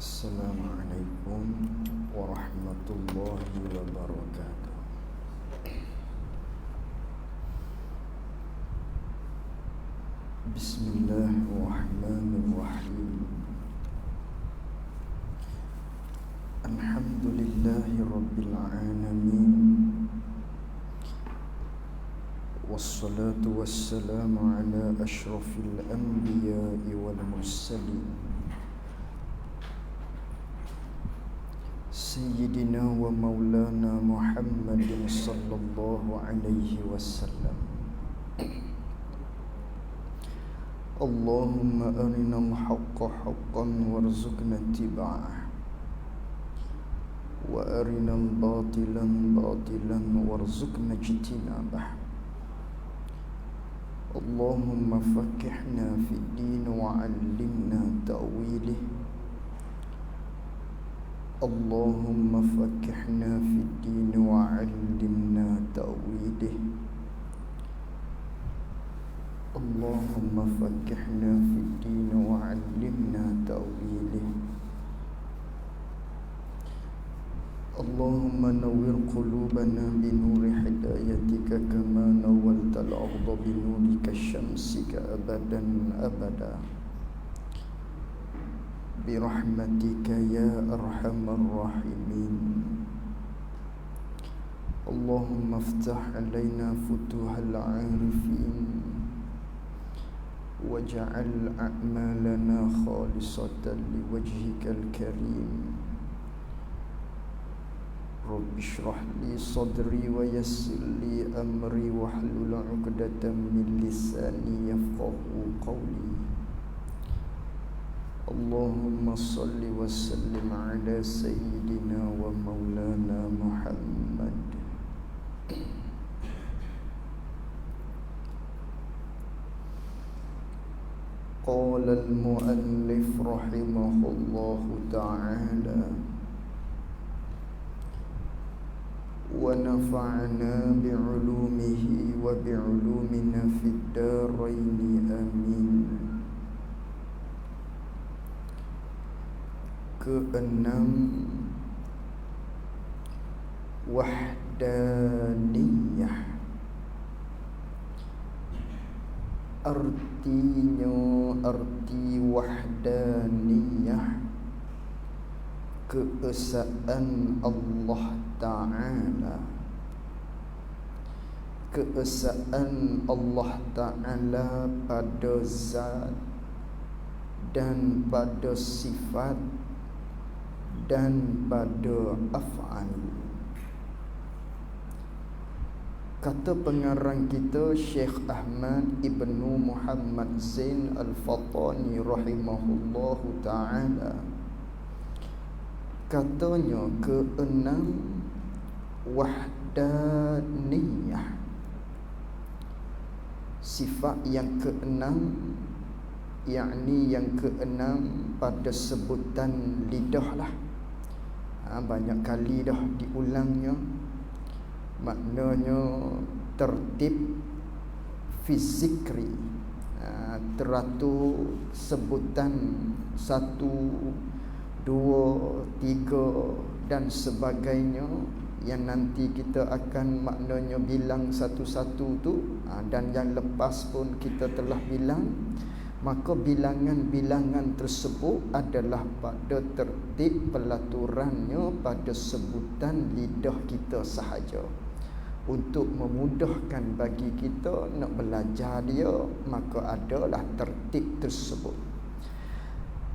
Assalamualaikum warahmatullahi wabarakatuh. Bismillahirrahmanirrahim. Alhamdulillahi rabbil alamin. Wassalatu wassalamu ala ashrafil anbiya'i wal mursalin Sayyidina wa maulana Muhammadin sallallahu alaihi wasallam. Allahumma arinal haqqa haqqan warzuqna ittiba'ah wa arinal batilan batilan warzuqna ijtinabah. Allahumma faqihna fid din wa 'allimna ta'wilih. Allahumma faqihna fid din wa 'allimna ta'wilih. Allahumma faqihna fid din wa 'allimna ta'wilih. Allahumma nawwir qulubana bi nuri hidayatika kama nawwaltal arda bi nurika syamsika abadan abada. Birahmatika ya arhamar rahimin. Allahumma aftah alaina futuhal arifin waj'al a'malana khalisatan liwajhikal karim. Rabbi shrah li sadri wa yassir li amri wahlul 'uqdatam min lisani yafqahu qawli. Allahumma salli wa sallim ala sayyidina wa maulana Muhammad. Qala al-muallif rahimahullahu ta'ala wa nafa'na bi'ulumihi wa bi'ulumina fid darain amin. Keenam, wahdaniyah. Artinya, arti wahdaniyah, keesaan Allah Ta'ala. Keesaan Allah Ta'ala pada zat dan pada sifat dan pada af'al. Kata pengarang kita Syekh Ahmad Ibnu Muhammad Zain Al-Fatani rahimahullahu ta'ala, katanya keenam, wahdaniyah. Sifat yang keenam, yakni yang keenam pada sebutan lidah lah. Banyak kali dah diulangnya. Maknanya tertib fizikri, teratur sebutan 1, 2, 3 dan sebagainya, yang nanti kita akan maknanya bilang satu-satu tu, dan yang lepas pun kita telah bilang. Maka bilangan-bilangan tersebut adalah pada tertib pelaturannya pada sebutan lidah kita sahaja, untuk memudahkan bagi kita nak belajar dia. Maka adalah tertib tersebut.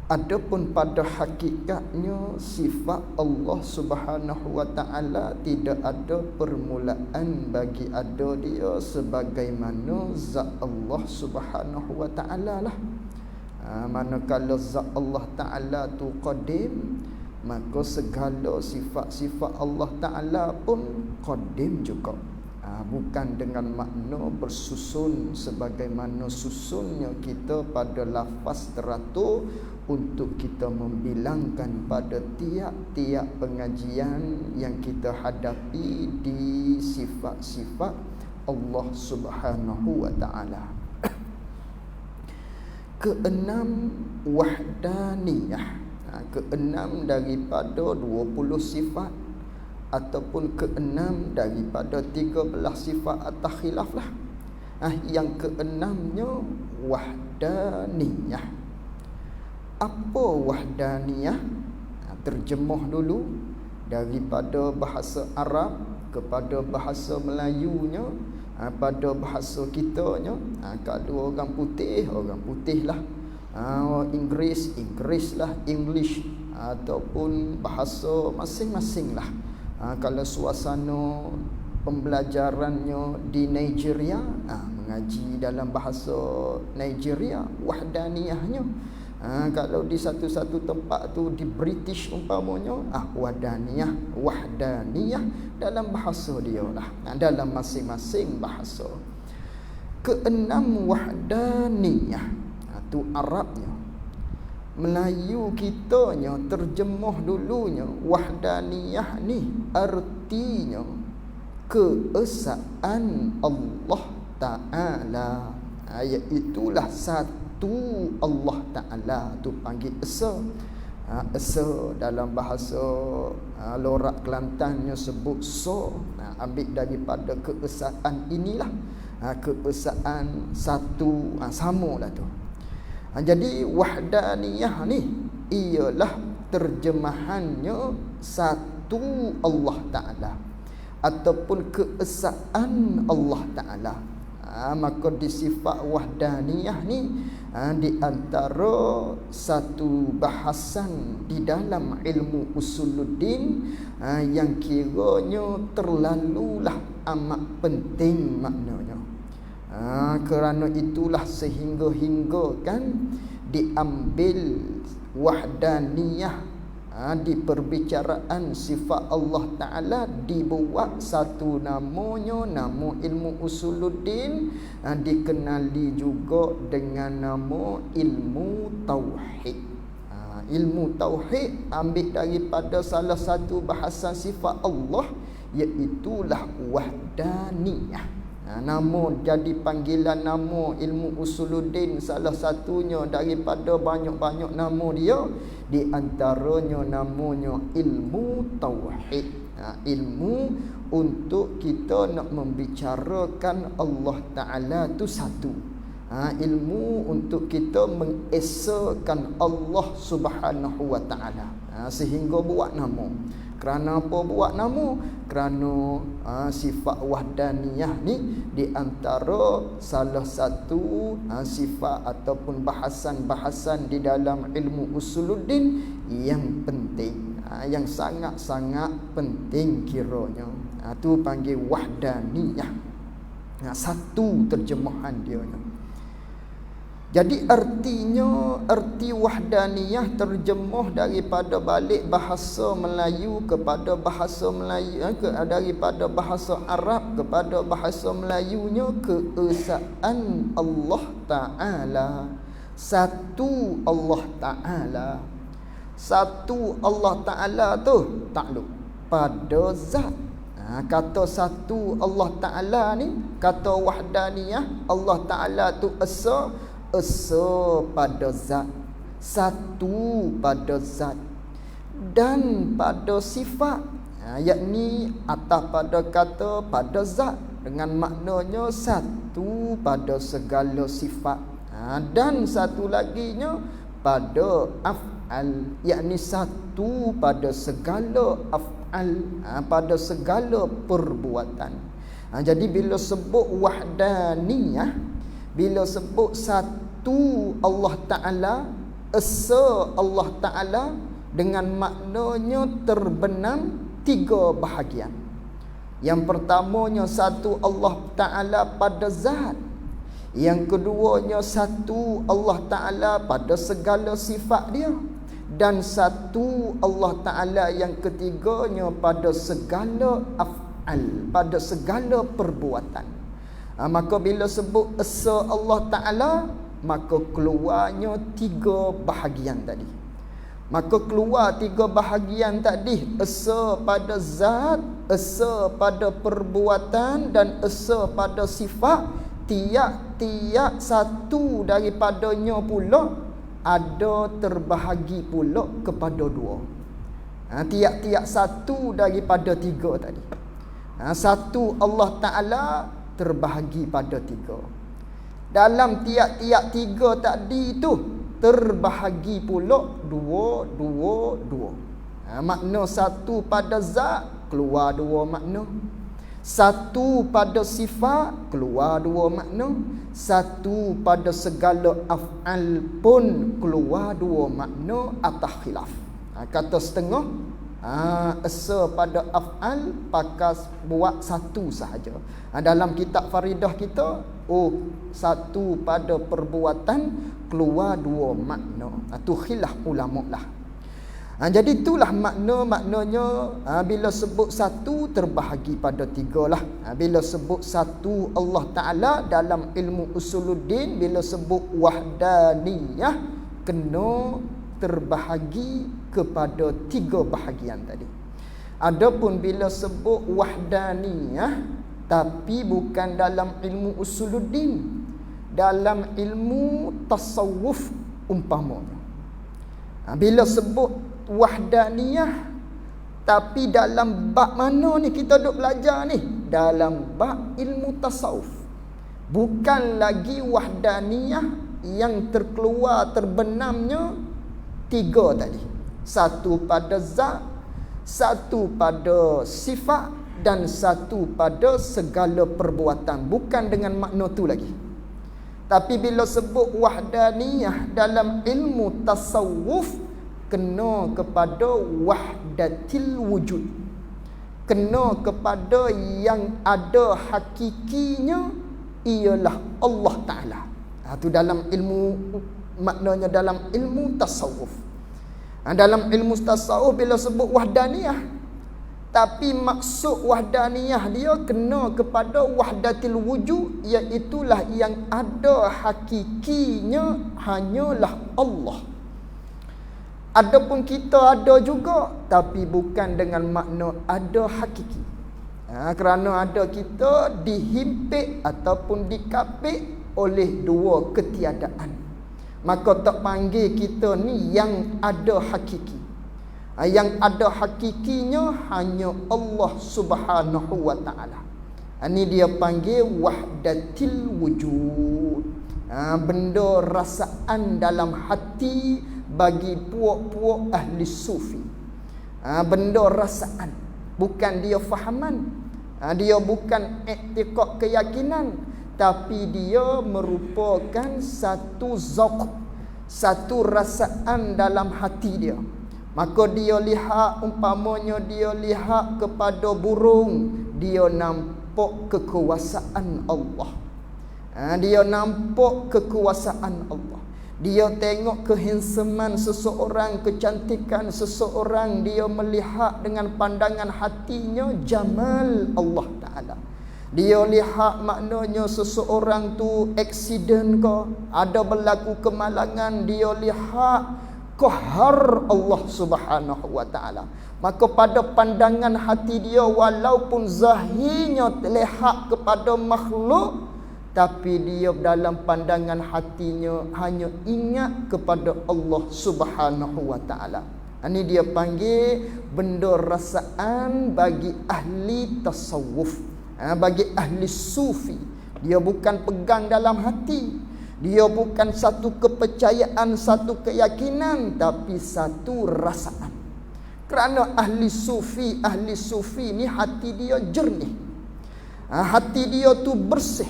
Adapun pada hakikatnya sifat Allah Subhanahu wa ta'ala tidak ada permulaan bagi ada dia, sebagaimana zat Allah Subhanahu wa ta'ala lah. Manakala zat Allah Ta'ala tu qadim, maka segala sifat-sifat Allah Ta'ala pun qadim juga. Bukan dengan makna bersusun sebagaimana susunnya kita pada lafaz teratur untuk kita membilangkan pada tiap-tiap pengajian yang kita hadapi di sifat-sifat Allah Subhanahu wa ta'ala. Keenam, wahdaniyah. Keenam daripada 20 sifat, ataupun keenam daripada 13 sifat atas khilaf lah. Yang keenamnya wahdaniyah. Apa wahdaniyah? Terjemah dulu daripada bahasa Arab kepada bahasa Melayunya, pada bahasa kitanya. Kalau orang putih lah, Inggeris lah, English, ataupun bahasa masing-masing lah. Kalau suasana pembelajarannya di Nigeria, mengaji dalam bahasa Nigeria, wahdaniyahnya. Kalau di satu-satu tempat tu di British umpamanya, wahdaniyah dalam bahasa dia lah, dalam masing-masing bahasa. Keenam wahdaniyah tu Arabnya. Melayu kitanya terjemah dulunya wahdaniyah ni artinya keesaan Allah Ta'ala. Itulah satu Allah Ta'ala tu panggil esa. Esa dalam bahasa lorak Kelantannya sebut so. Ambil daripada keesaan inilah. Keesaan satu, sama lah tu. Jadi wahdaniyah ni ialah terjemahannya satu Allah Ta'ala, ataupun keesaan Allah Ta'ala. Maka disifat wahdaniyah ni di antara satu bahasan di dalam ilmu usuluddin yang kiranya terlalulah amat penting maknanya. Kerana itulah sehingga kan diambil wahdaniyah di perbicaraan sifat Allah Ta'ala, dibuat satu namanya, nama ilmu usuluddin, dikenali juga dengan nama ilmu tauhid. Ilmu tauhid ambil daripada salah satu bahasan sifat Allah, iaitulah wahdaniyah. Nama jadi panggilan nama ilmu usuluddin, salah satunya daripada banyak-banyak nama dia, di antaranya namanya ilmu tauhid. Ilmu untuk kita nak membicarakan Allah Ta'ala tu satu. Ilmu untuk kita mengesakan Allah Subhanahu wa Ta'ala, sehingga buat nama. Kerana apa buat nama? Kerana sifat wahdaniyah ni di antara salah satu sifat ataupun bahasan-bahasan di dalam ilmu usuluddin yang penting, yang sangat-sangat penting kiranya. Tu panggil wahdaniyah. Satu terjemahan dia. Jadi arti wahdaniyah terjemah daripada balik bahasa Melayu kepada bahasa Melayu, daripada bahasa Arab kepada bahasa Melayunya, keesaan Allah Ta'ala. Satu Allah Ta'ala. Satu Allah Ta'ala tu takluk pada zat. Kata satu Allah Ta'ala ni, kata wahdaniyah, Allah Ta'ala tu esa pada zat, satu pada zat dan pada sifat, yakni atas pada kata pada zat dengan maknanya satu pada segala sifat, dan satu laginya pada af'al, yakni satu pada segala af'al, pada segala perbuatan. Jadi bila sebut wahdaniyah, bila sebut satu Allah Ta'ala, esa Allah Ta'ala, dengan maknanya terbenam tiga bahagian. Yang pertamanya satu Allah Ta'ala pada zat. Yang keduanya satu Allah Ta'ala pada segala sifat dia. Dan satu Allah Ta'ala yang ketiganya pada segala af'al, pada segala perbuatan. Maka bila sebut esa Allah Ta'ala, maka keluarnya tiga bahagian tadi. Maka keluar tiga bahagian tadi, esa pada zat, esa pada perbuatan, dan esa pada sifat. Tiap-tiap satu daripadanya pula ada terbahagi pula kepada dua. Tiap-tiap satu daripada tiga tadi. Satu Allah Ta'ala terbahagi pada tiga. Dalam tiap-tiap tiga tadi itu terbahagi pula dua. Makna satu pada zat, keluar dua makna. Satu pada sifat, keluar dua makna. Satu pada segala af'al pun keluar dua makna atas khilaf. Kata setengah, asa pada af'al pakas buat satu sahaja. Dalam kitab faridah kita, satu pada perbuatan keluar dua makna. Itu khilaf ulama lah. Jadi itulah maknanya bila sebut satu terbahagi pada tiga lah. Bila sebut satu Allah Ta'ala dalam ilmu usuluddin, bila sebut wahdaniyah, kena terbahagi kepada tiga bahagian tadi. Adapun bila sebut wahdaniyah tapi bukan dalam ilmu usuluddin, dalam ilmu tasawuf umpamanya. Bila sebut wahdaniyah tapi dalam bab mana ni kita duk belajar ni? Dalam bab ilmu tasawuf. Bukan lagi wahdaniyah yang terkeluar terbenamnya tiga tadi. Satu pada zat, satu pada sifat dan satu pada segala perbuatan. Bukan dengan makna tu lagi. Tapi bila sebut wahdaniyah dalam ilmu tasawuf, kena kepada wahdatil wujud, kena kepada yang ada hakikinya ialah Allah Ta'ala. Itu dalam ilmu, maknanya dalam ilmu tasawuf. Dalam ilmu tasawuf bila sebut wahdaniyah, tapi maksud wahdaniyah dia kena kepada wahdatil wujud, iaitulah yang ada hakikinya hanyalah Allah. Adapun kita ada juga, tapi bukan dengan makna ada hakiki. Kerana ada kita dihimpit ataupun dikapit oleh dua ketiadaan, maka tak panggil kita ni yang ada hakiki. Yang ada hakikinya hanya Allah Subhanahu wa Ta'ala. Ini dia panggil wahdatil wujud. Benda rasaan dalam hati bagi puak-puak ahli sufi. Benda rasaan, bukan dia fahaman. Dia bukan iktikad keyakinan, tapi dia merupakan satu zauq, satu rasaan dalam hati dia. Maka dia lihat, umpamanya dia lihat kepada burung, dia nampak kekuasaan Allah. Dia nampak kekuasaan Allah. Dia tengok kehansaman seseorang, kecantikan seseorang, dia melihat dengan pandangan hatinya jamal Allah Ta'ala. Dia lihat maknanya seseorang tu aksiden ke, ada berlaku kemalangan, dia lihat qahar Allah Subhanahu wa Ta'ala. Maka pada pandangan hati dia, walaupun zahirnya terlihat kepada makhluk, tapi dia dalam pandangan hatinya hanya ingat kepada Allah Subhanahu wa Ta'ala. Ini dia panggil benda rasaan bagi ahli tasawuf, bagi ahli sufi. Dia bukan pegang dalam hati, dia bukan satu kepercayaan, satu keyakinan, tapi satu rasaan. Kerana ahli sufi ni hati dia jernih, hati dia tu bersih,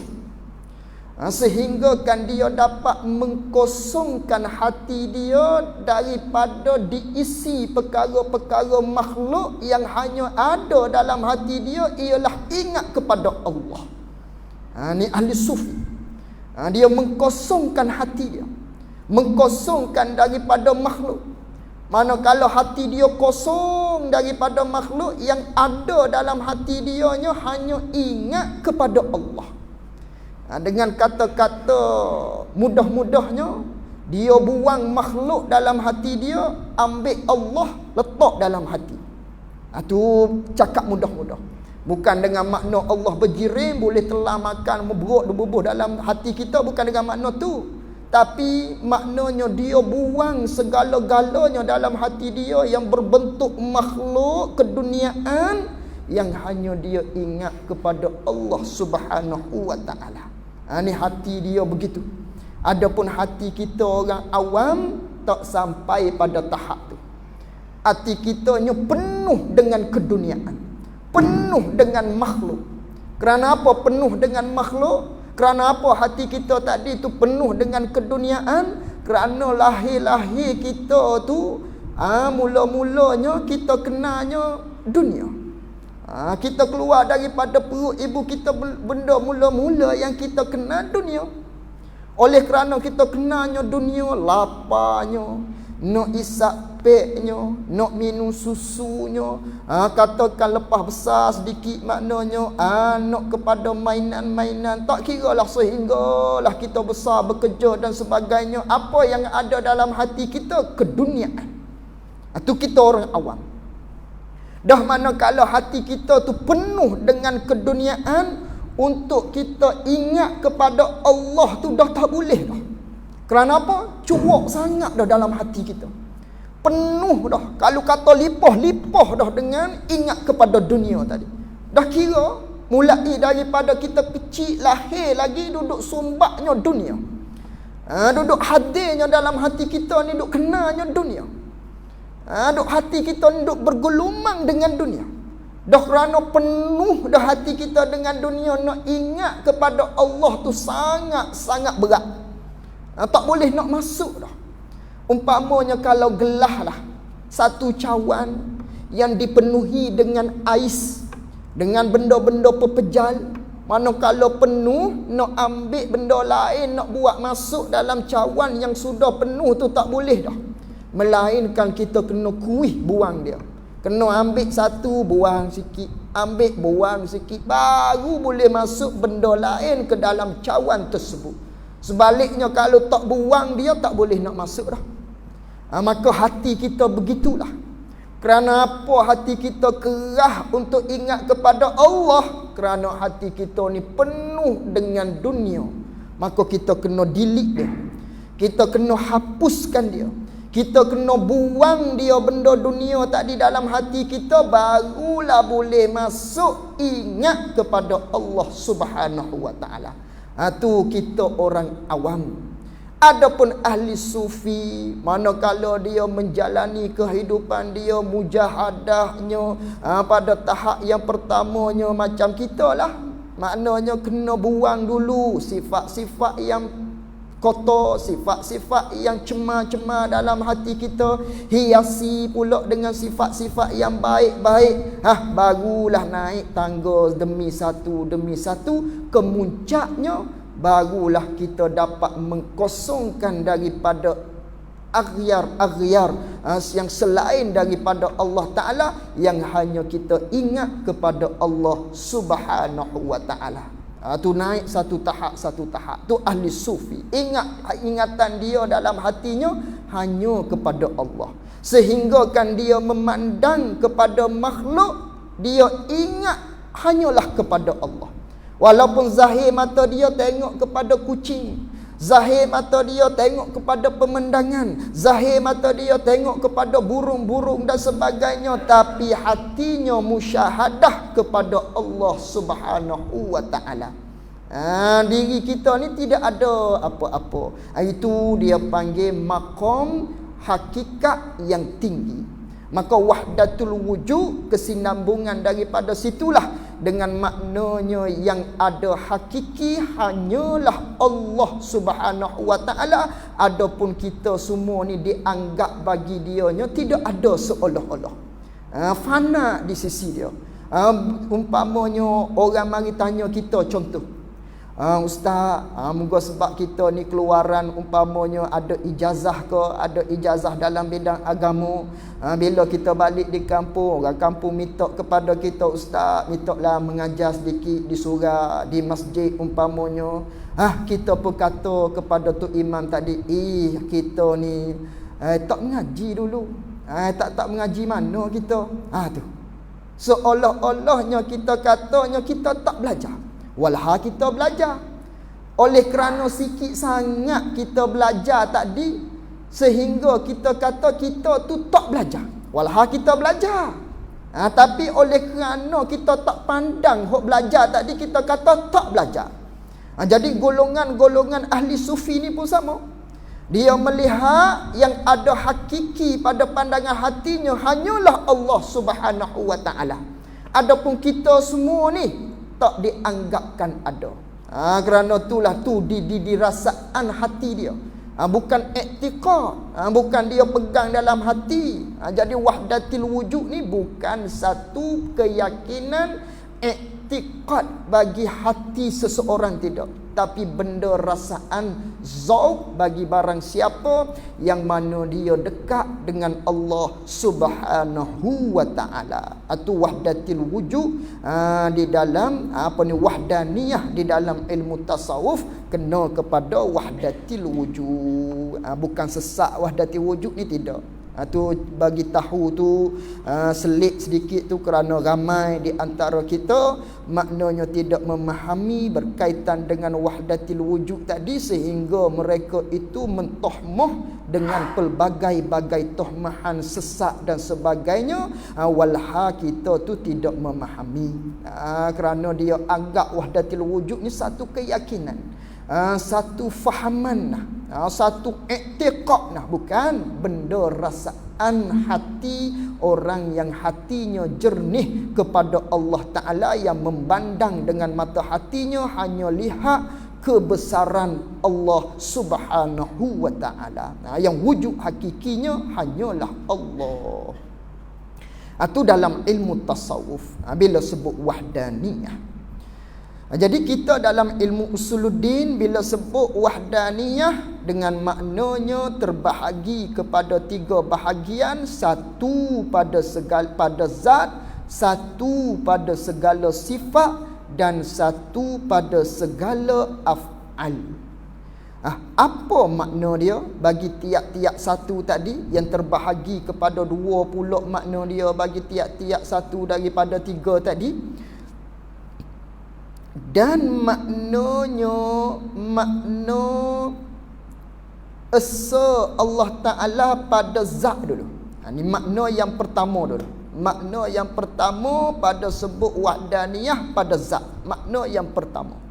sehingga kan dia dapat mengkosongkan hati dia daripada diisi perkara-perkara makhluk. Yang hanya ada dalam hati dia ialah ingat kepada Allah. Ni ahli sufi. Dia mengkosongkan hati dia, mengkosongkan daripada makhluk. Manakala hati dia kosong daripada makhluk, yang ada dalam hati dia hanya ingat kepada Allah. Dengan kata-kata mudah-mudahnya, dia buang makhluk dalam hati dia, ambil Allah letak dalam hati. Itu cakap mudah-mudah. Bukan dengan makna Allah berjirim boleh telan makan berbubuh dalam hati kita, bukan dengan makna tu. tapi maknanya dia buang segala-galanya dalam hati dia yang berbentuk makhluk keduniaan, yang hanya dia ingat kepada Allah Subhanahu wa taala. Ni hati dia begitu. Adapun hati kita orang awam tak sampai pada tahap tu. Hati kita nya penuh dengan keduniaan, penuh dengan makhluk. Kerana apa penuh dengan makhluk? Kerana apa hati kita tadi tu penuh dengan keduniaan? Kerana lahir-lahir kita tu mula-mulanya kita kenanya dunia. Kita keluar daripada perut ibu kita, benda mula-mula yang kita kenal dunia. Oleh kerana kita kenanya dunia, laparnya, nak isap peknya, nak minum susunya, katakan lepas besar sedikit maknanya nak kepada mainan-mainan, tak kiralah sehinggalah kita besar bekerja dan sebagainya. Apa yang ada dalam hati kita? Keduniaan. Itu kita orang awam. Dah manakala hati kita tu penuh dengan keduniaan, untuk kita ingat kepada Allah tu dah tak boleh dah. Kerana apa? Cuak sangat dah dalam hati kita. Penuh dah. Kalau kata lipah dah dengan ingat kepada dunia tadi. Dah kira mulai daripada kita kecil lahir lagi duduk sumbaknya dunia. Duduk hadirnya dalam hati kita ni duduk kenanya dunia. Duduk hati kita ni duduk bergelumang dengan dunia. Dah kerana penuh dah hati kita dengan dunia, nak ingat kepada Allah tu sangat-sangat berat. Tak boleh nak masuk dah. Umpamanya kalau gelah lah satu cawan yang dipenuhi dengan ais, dengan benda-benda pepejal, mana kalau penuh nak ambil benda lain nak buat masuk dalam cawan yang sudah penuh tu tak boleh dah. Melainkan kita kena kuih buang dia. Kena ambil satu, buang sikit, ambil, buang sikit, baru boleh masuk benda lain ke dalam cawan tersebut. Sebaliknya kalau tak buang dia, tak boleh nak masuk dah. Maka hati kita begitulah. Kerana apa hati kita kerah untuk ingat kepada Allah? Kerana hati kita ni penuh dengan dunia. Maka kita kena delete dia. Kita kena hapuskan dia. Kita kena buang dia benda dunia tadi dalam hati kita, barulah boleh masuk ingat kepada Allah Subhanahu wa taala. Tu kita orang awam. Adapun ahli sufi, manakala dia menjalani kehidupan dia mujahadahnya pada tahap yang pertamanya macam kita lah. Maknanya kena buang dulu sifat-sifat yang kotor, sifat-sifat yang cemar-cemar dalam hati kita, hiasi pula dengan sifat-sifat yang baik-baik. Barulah naik tangga demi satu, kemuncaknya barulah kita dapat mengkosongkan daripada aghyar-aghyar yang selain daripada Allah Ta'ala, yang hanya kita ingat kepada Allah Subhanahu wa Ta'ala. Tu naik satu tahap. Tu ahli sufi. Ingatan dia dalam hatinya hanya kepada Allah. Sehinggakan dia memandang kepada makhluk, dia ingat hanyalah kepada Allah. Walaupun zahir mata dia tengok kepada kucing, zahir mata dia tengok kepada pemandangan, zahir mata dia tengok kepada burung-burung dan sebagainya, tapi hatinya musyahadah kepada Allah Subhanahu wa taala. Diri kita ni tidak ada apa-apa. Itu dia panggil maqam hakikat yang tinggi. Maka wahdatul wujud, kesinambungan daripada situlah dengan maknanya yang ada hakiki hanyalah Allah Subhanahu wa taala. Adapun kita semua ni dianggap bagi dianya tidak ada seolah-olah. Fana di sisi dia. Umpamanya orang mari tanya kita contoh, Ustaz, moga sebab kita ni keluaran umpamanya ada ijazah ke, ada ijazah dalam bidang agama, bila kita balik di kampung, orang kampung minta kepada kita, Ustaz, mintalah mengajar sedikit di surau, di masjid umpamanya. Kita pun kata kepada tu imam tadi, kita ni tak mengaji dulu. Tak mengaji mana kita. Tu. Seolah-olahnya kita katanya kita tak belajar. Walha kita belajar. Oleh kerana sikit sangat kita belajar tadi, sehingga kita kata kita tu tak belajar. Walhal kita belajar. Tapi oleh kerana kita tak pandang hok belajar tadi, kita kata tak belajar. Jadi golongan-golongan ahli sufi ni pun sama. Dia melihat yang ada hakiki pada pandangan hatinya hanyalah Allah Subhanahu wa taala. Adapun kita semua ni tak dianggapkan ada. Kerana itulah tu dirasaan hati dia. Bukan i'tiqad, bukan dia pegang dalam hati. Jadi wahdatil wujud ni bukan satu keyakinan i'tiqad bagi hati seseorang, tidak, tapi benda rasaan zauq bagi barang siapa yang mana dia dekat dengan Allah Subhanahu wa taala. Itu wahdatil wujud di dalam wahdaniyah di dalam ilmu tasawuf kena kepada wahdatil wujud. Bukan sesak wahdatil wujud ni, tidak. Tu bagi tahu tu selit sedikit tu kerana ramai di antara kita maknanya tidak memahami berkaitan dengan wahdatil wujud tadi, sehingga mereka itu mentohmah dengan pelbagai-bagai tohmahan sesat dan sebagainya. Walha kita tu tidak memahami, kerana dia anggap wahdatil wujud ni satu keyakinan, satu fahaman, satu i'tiqad, bukan benda rasaan hati orang yang hatinya jernih kepada Allah Ta'ala, yang memandang dengan mata hatinya hanya lihat kebesaran Allah Subhanahu wa Ta'ala. Yang wujud hakikinya hanyalah Allah. Itu dalam ilmu tasawuf bila sebut wahdaniyah. Jadi kita dalam ilmu usuluddin bila sebut wahdaniyah dengan maknanya terbahagi kepada 3 bahagian. Satu pada zat, satu pada segala sifat, dan satu pada segala af'al. Apa makna dia bagi tiap-tiap satu tadi, yang terbahagi kepada 2 pula makna dia bagi tiap-tiap satu daripada 3 tadi. Dan maknanya makna esa Allah Ta'ala pada zat dulu. Ini makna yang pertama dulu. Makna yang pertama pada sebut wahdaniyah pada zat. Makna yang pertama.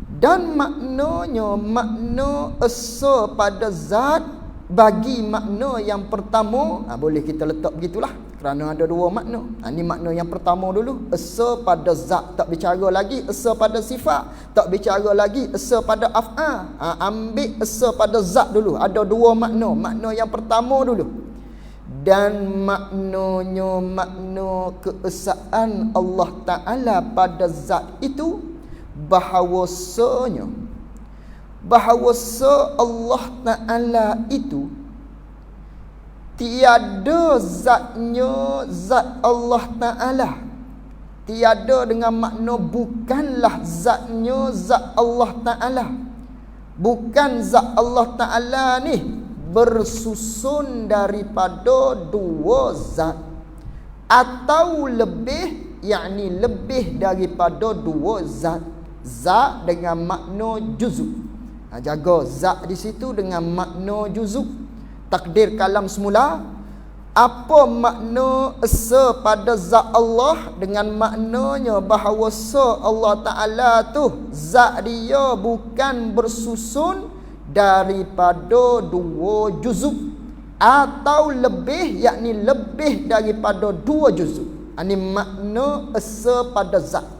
Dan maknanya makna esa pada zat bagi makna yang pertama, boleh kita letak begitulah, kerana ada 2 makna. Ini makna yang pertama dulu, esa pada zat, tak bicara lagi esa pada sifat, tak bicara lagi esa pada af'al. Ambil esa pada zat dulu, ada 2 makna. Makna yang pertama dulu. Dan maknanya makna keesaan Allah Ta'ala pada zat itu, bahawasanya Allah Ta'ala itu tiada zatnya zat Allah Ta'ala. Tiada dengan makna bukanlah zatnya zat Allah Ta'ala. Bukan zat Allah Ta'ala ni bersusun daripada 2 zat atau lebih, yakni lebih daripada 2 zat. Zat dengan makna juzuk. Jaga zat di situ dengan makna juzuk. Takdir kalam semula, apa makna esa pada zat Allah, dengan maknanya bahawa Allah Ta'ala tu zat dia bukan bersusun daripada 2 juzuk atau lebih, yakni lebih daripada 2 juzuk. Ini makna esa pada zat.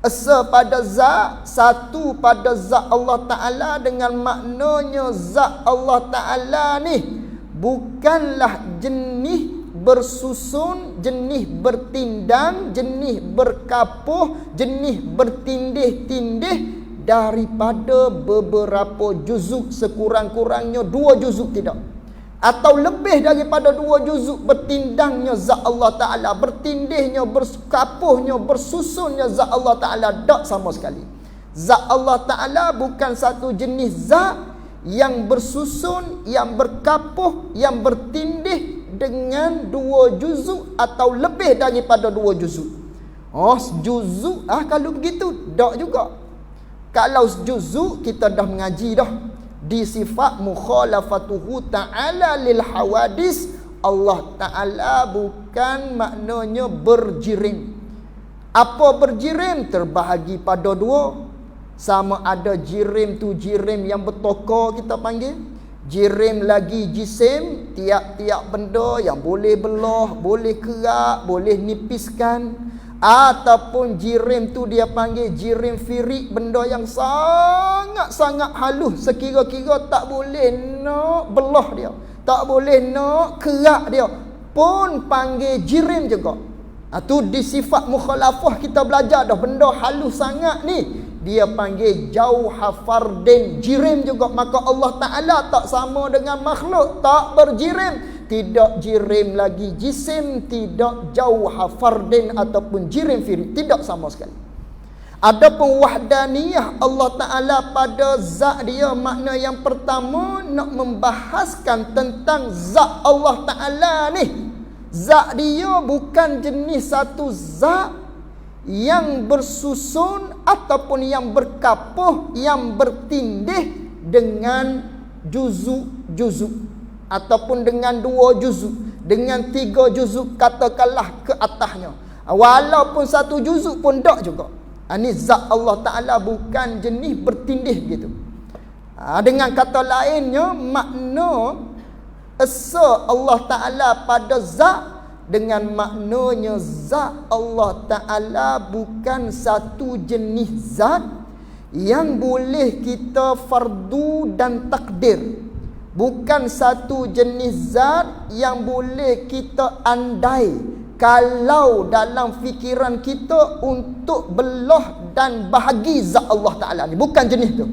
Esa pada zat, satu pada zat Allah Ta'ala, dengan maknanya zat Allah Ta'ala ni bukanlah jenis bersusun, jenis bertindang, jenis berkapuh, jenis bertindih-tindih daripada beberapa juzuk, sekurang-kurangnya 2 juzuk, tidak. Atau lebih daripada 2 juzuk bertindangnya zat Allah Ta'ala, bertindihnya, berkapuhnya, bersusunnya zat Allah Ta'ala, tak sama sekali. Zat Allah Ta'ala bukan satu jenis zat yang bersusun, yang berkapuh, yang bertindih dengan 2 juzuk atau lebih daripada 2 juzuk. Juzuk, kalau begitu, tak juga. Kalau juzuk kita dah mengaji dah. Di sifat mukhalafatuhu ta'ala lil hawadis, Allah Ta'ala bukan maknanya berjirim. Apa berjirim? Terbahagi pada dua. Sama ada jirim tu jirim yang bertokar kita panggil. Jirim lagi jisim, tiap-tiap benda yang boleh belah, boleh kerak, boleh nipiskan. Ataupun jirim tu dia panggil jirim firik, benda yang sangat-sangat halus, sekira-kira tak boleh nak belah dia, tak boleh nak kerak dia, pun panggil jirim juga. Tu di sifat mukhalafah kita belajar dah, benda halus sangat ni dia panggil jauha fardin, jirim juga. Maka Allah Ta'ala tak sama dengan makhluk, tak berjirim. Tidak jirim lagi jisim, tidak jauha fardin ataupun jirim firik, tidak sama sekali. Adapun wahdaniyah Allah Ta'ala pada zat dia, makna yang pertama nak membahaskan tentang zat Allah Ta'ala ni. Zat dia bukan jenis satu zat yang bersusun ataupun yang berkapuh, yang bertindih dengan juzuk-juzuk, ataupun dengan 2 juzuk, dengan 3 juzuk katakanlah ke atasnya. Walaupun 1 juzuk pun tak juga. Ini zat Allah Ta'ala bukan jenis bertindih begitu. Dengan kata lainnya, makna esa Allah Ta'ala pada zat dengan maknanya zat Allah Ta'ala bukan satu jenis zat yang boleh kita fardu dan takdir. Bukan satu jenis zat yang boleh kita andai kalau dalam fikiran kita untuk belah dan bahagi zat Allah Ta'ala ni. Bukan jenis tu.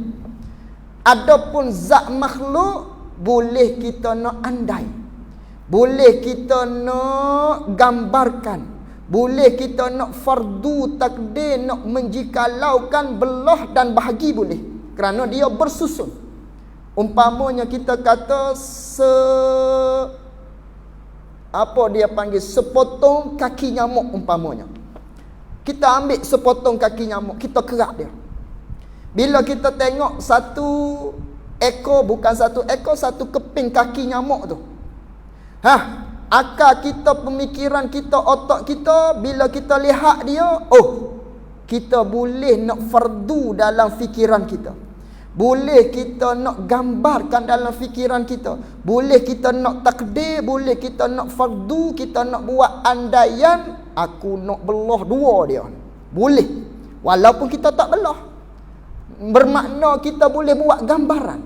Adapun zat makhluk boleh kita nak andai, boleh kita nak gambarkan, boleh kita nak fardu takdir, nak menjikalaukan belah dan bahagi boleh, kerana dia bersusun. Umpamanya kita kata apa dia panggil, sepotong kaki nyamuk umpamanya. Kita ambil sepotong kaki nyamuk, kita kerak dia. Bila kita tengok satu ekor, bukan satu ekor, satu keping kaki nyamuk tu, akal kita, pemikiran kita, otak kita, bila kita lihat dia, kita boleh nak fardu dalam fikiran kita, boleh kita nak gambarkan dalam fikiran kita, boleh kita nak takdir, boleh kita nak fardu, kita nak buat andaian, aku nak belah 2 dia, boleh, walaupun kita tak belah. Bermakna kita boleh buat gambaran,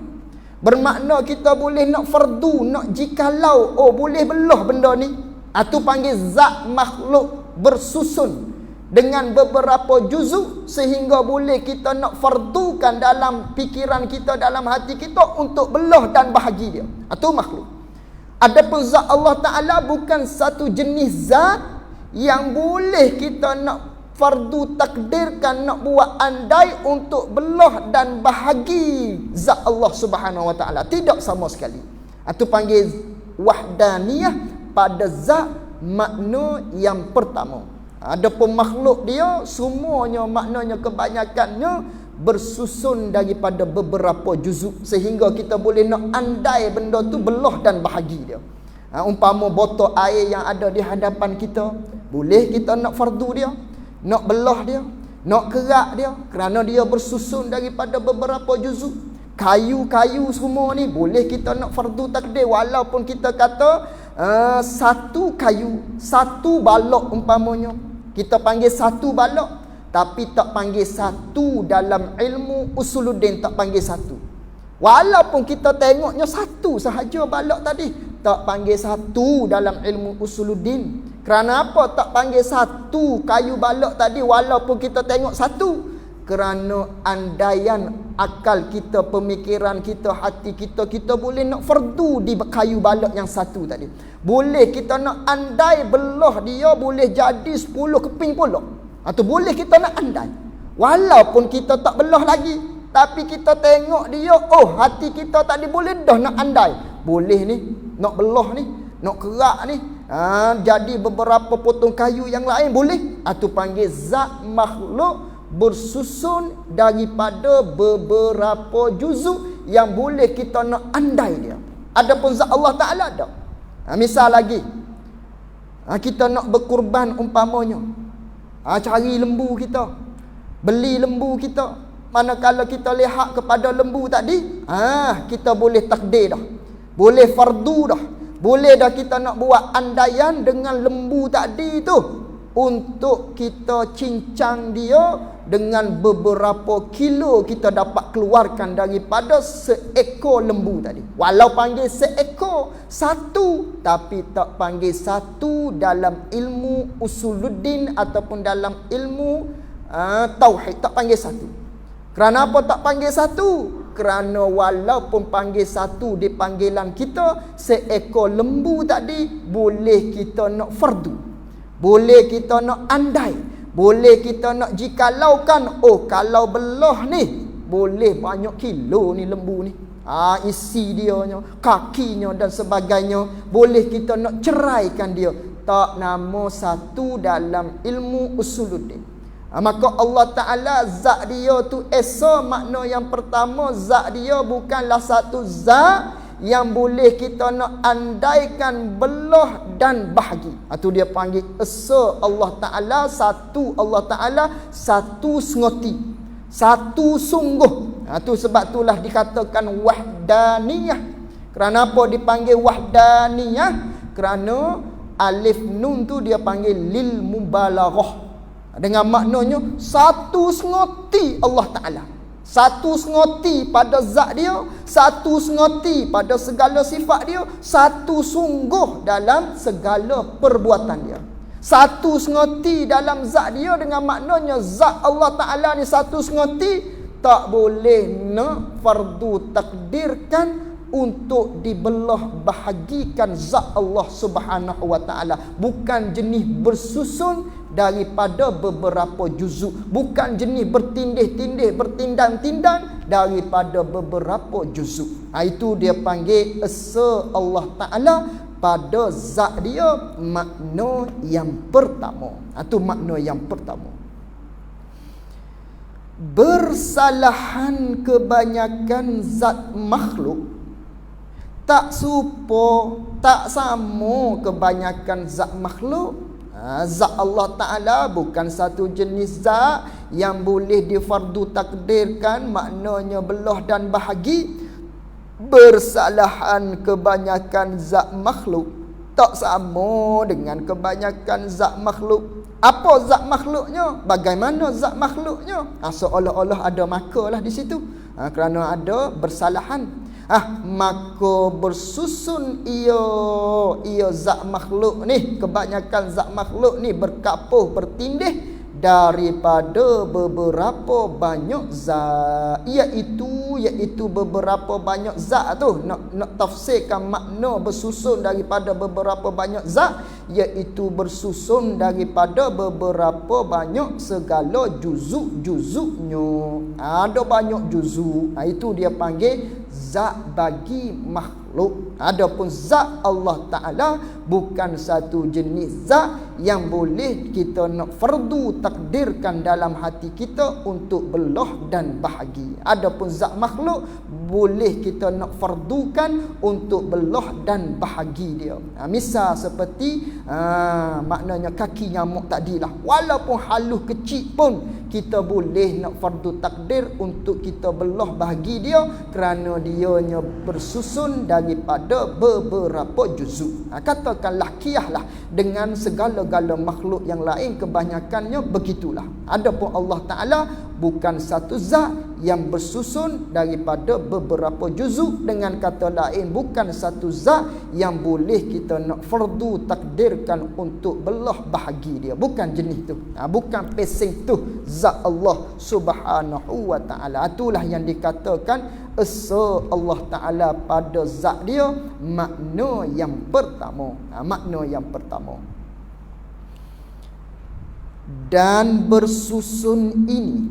bermakna kita boleh nak fardu, nak jikalau boleh belah benda ni. Itu panggil zat makhluk bersusun dengan beberapa juzuk, sehingga boleh kita nak fardukan dalam fikiran kita, dalam hati kita untuk belah dan bahagi dia. Itu makhluk. Adapun zat Allah Ta'ala bukan satu jenis zat yang boleh kita nak fardu takdirkan, nak buat andai untuk belah dan bahagi zat Allah Subhanahu Wa Ta'ala. Tidak sama sekali. Itu panggil wahdaniyah pada zat makna yang pertama. Adapun makhluk dia semuanya maknanya kebanyakannya bersusun daripada beberapa juzuk, sehingga kita boleh nak andai benda tu belah dan bahagi dia. Umpama botol air yang ada di hadapan kita, boleh kita nak fardu dia, nak belah dia, nak kerak dia, kerana dia bersusun daripada beberapa juzuk. Kayu-kayu semua ni boleh kita nak fardu takdir, walaupun kita kata satu kayu, satu balok umpamanya, kita panggil satu balok, tapi tak panggil satu dalam ilmu usuluddin, tak panggil satu. Walaupun kita tengoknya satu sahaja balok tadi, tak panggil satu dalam ilmu usuluddin. Kerana apa tak panggil satu kayu balok tadi walaupun kita tengok satu? Kerana andaian akal kita, pemikiran kita, hati kita, kita boleh nak fardu di kayu balok yang satu tadi. Boleh kita nak andai belah dia boleh jadi 10 keping pula. Atau boleh kita nak andai, walaupun kita tak belah lagi, tapi kita tengok dia, hati kita tadi boleh dah nak andai, boleh ni nak belah ni, nak kerak ni, jadi beberapa potong kayu yang lain boleh. Itu panggil zat makhluk bersusun daripada beberapa juzuk yang boleh kita nak andai dia. Adapun zat Allah Ta'ala ada. Misal lagi, kita nak berkurban umpamanya, cari lembu kita, beli lembu kita. Manakala kita lihat kepada lembu tadi, kita boleh takdir dah, boleh fardu dah, boleh dah kita nak buat andaian dengan lembu tadi tu untuk kita cincang dia dengan beberapa kilo kita dapat keluarkan daripada seekor lembu tadi. Walau panggil seekor, satu, tapi tak panggil satu dalam ilmu usuluddin ataupun dalam ilmu tauhid, tak panggil satu. Kerana apa tak panggil satu? Kerana walaupun panggil satu di panggilan kita, seekor lembu tadi boleh kita nak fardu, boleh kita nak andai, boleh kita nak jikalaukan, kalau belah ni boleh banyak kilo ni lembu ni, isi dia, kakinya dan sebagainya, boleh kita nak ceraikan dia. Tak nama satu dalam ilmu usuluddin. Maka Allah Ta'ala zat dia tu esa, makna yang pertama, zat dia bukanlah satu zat yang boleh kita nak andaikan belah dan bahagi. Itu dia panggil esa Allah Ta'ala, satu Allah Ta'ala, satu sengoti, satu sungguh. Itu sebab itulah dikatakan wahdaniyah. Kerana apa dipanggil wahdaniyah? Kerana alif nun tu dia panggil lil mubalaghah, dengan maknanya satu sengoti Allah Ta'ala, satu sengoti pada zat dia, satu sengoti pada segala sifat dia, satu sungguh dalam segala perbuatan dia, satu sengoti dalam zat dia, dengan maknanya zat Allah Ta'ala ni satu sengoti, tak boleh nak fardu takdirkan untuk dibelah bahagikan zat Allah Subhanahu wa Ta'ala. Bukan jenis bersusun daripada beberapa juzuk, bukan jenis bertindih-tindih, bertindang-tindang daripada beberapa juzuk. Itu dia panggil esa Allah Ta'ala pada zat dia, makna yang pertama. Itu makna yang pertama. Bersalahan kebanyakan zat makhluk, tak serupa, tak sama kebanyakan zat makhluk. Zat Allah Ta'ala bukan satu jenis zat yang boleh difardu takdirkan, maknanya belah dan bahagi. Bersalahan kebanyakan zat makhluk tak sama dengan kebanyakan zat makhluk. Apa zat makhluknya? Bagaimana zat makhluknya? Seolah-olah ada makalah di situ. Kerana ada bersalahan. Maka bersusun ia zat makhluk ni, kebanyakan zat makhluk ni berkapuh, bertindih daripada beberapa banyak zat, iaitu beberapa banyak zat tu. Nak tafsirkan makna bersusun daripada beberapa banyak zat, iaitu bersusun daripada beberapa banyak segala juzuk-juzuknya. Ada banyak juzuk, itu dia panggil zat bagi makhluk. Adapun zat Allah Ta'ala bukan satu jenis zat yang boleh kita nak fardu takdirkan dalam hati kita untuk belah dan bahagi. Adapun zat makhluk boleh kita nak fardukan untuk belah dan bahagi dia. Misal seperti maknanya kaki nyamuk tadilah, walaupun halus kecil pun kita boleh nak fardu takdir untuk kita belah bahagi dia, kerana dianya bersusun daripada beberapa juzuk. Katakanlah kiaslah dengan segala-gala makhluk yang lain, kebanyakannya begitulah. Adapun Allah Ta'ala bukan satu zat yang bersusun daripada beberapa juzuk, dengan kata lain bukan satu zat yang boleh kita nak fardu takdirkan untuk belah bahagi dia. Bukan jenis tu, bukan pesing tu zat Allah Subhanahu wa Ta'ala. Itulah yang dikatakan esa Allah Ta'ala pada zat dia, makna yang pertama. Makna yang pertama. Dan bersusun ini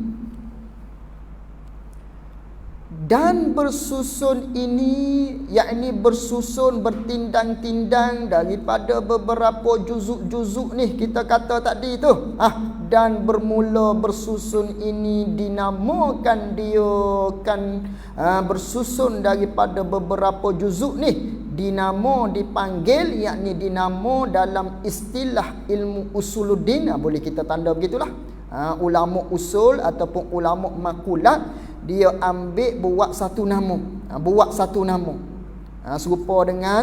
Dan bersusun ini, yakni bersusun bertindang-tindang daripada beberapa juzuk-juzuk ni kita kata tadi tu. Dan bermula bersusun ini dinamakan dia kan bersusun daripada beberapa juzuk ni dinamo dipanggil, yakni dinamo dalam istilah ilmu usuluddin, boleh kita tanda begitulah. Ulama usul ataupun ulama makulat, dia ambil buat satu nama, serupa dengan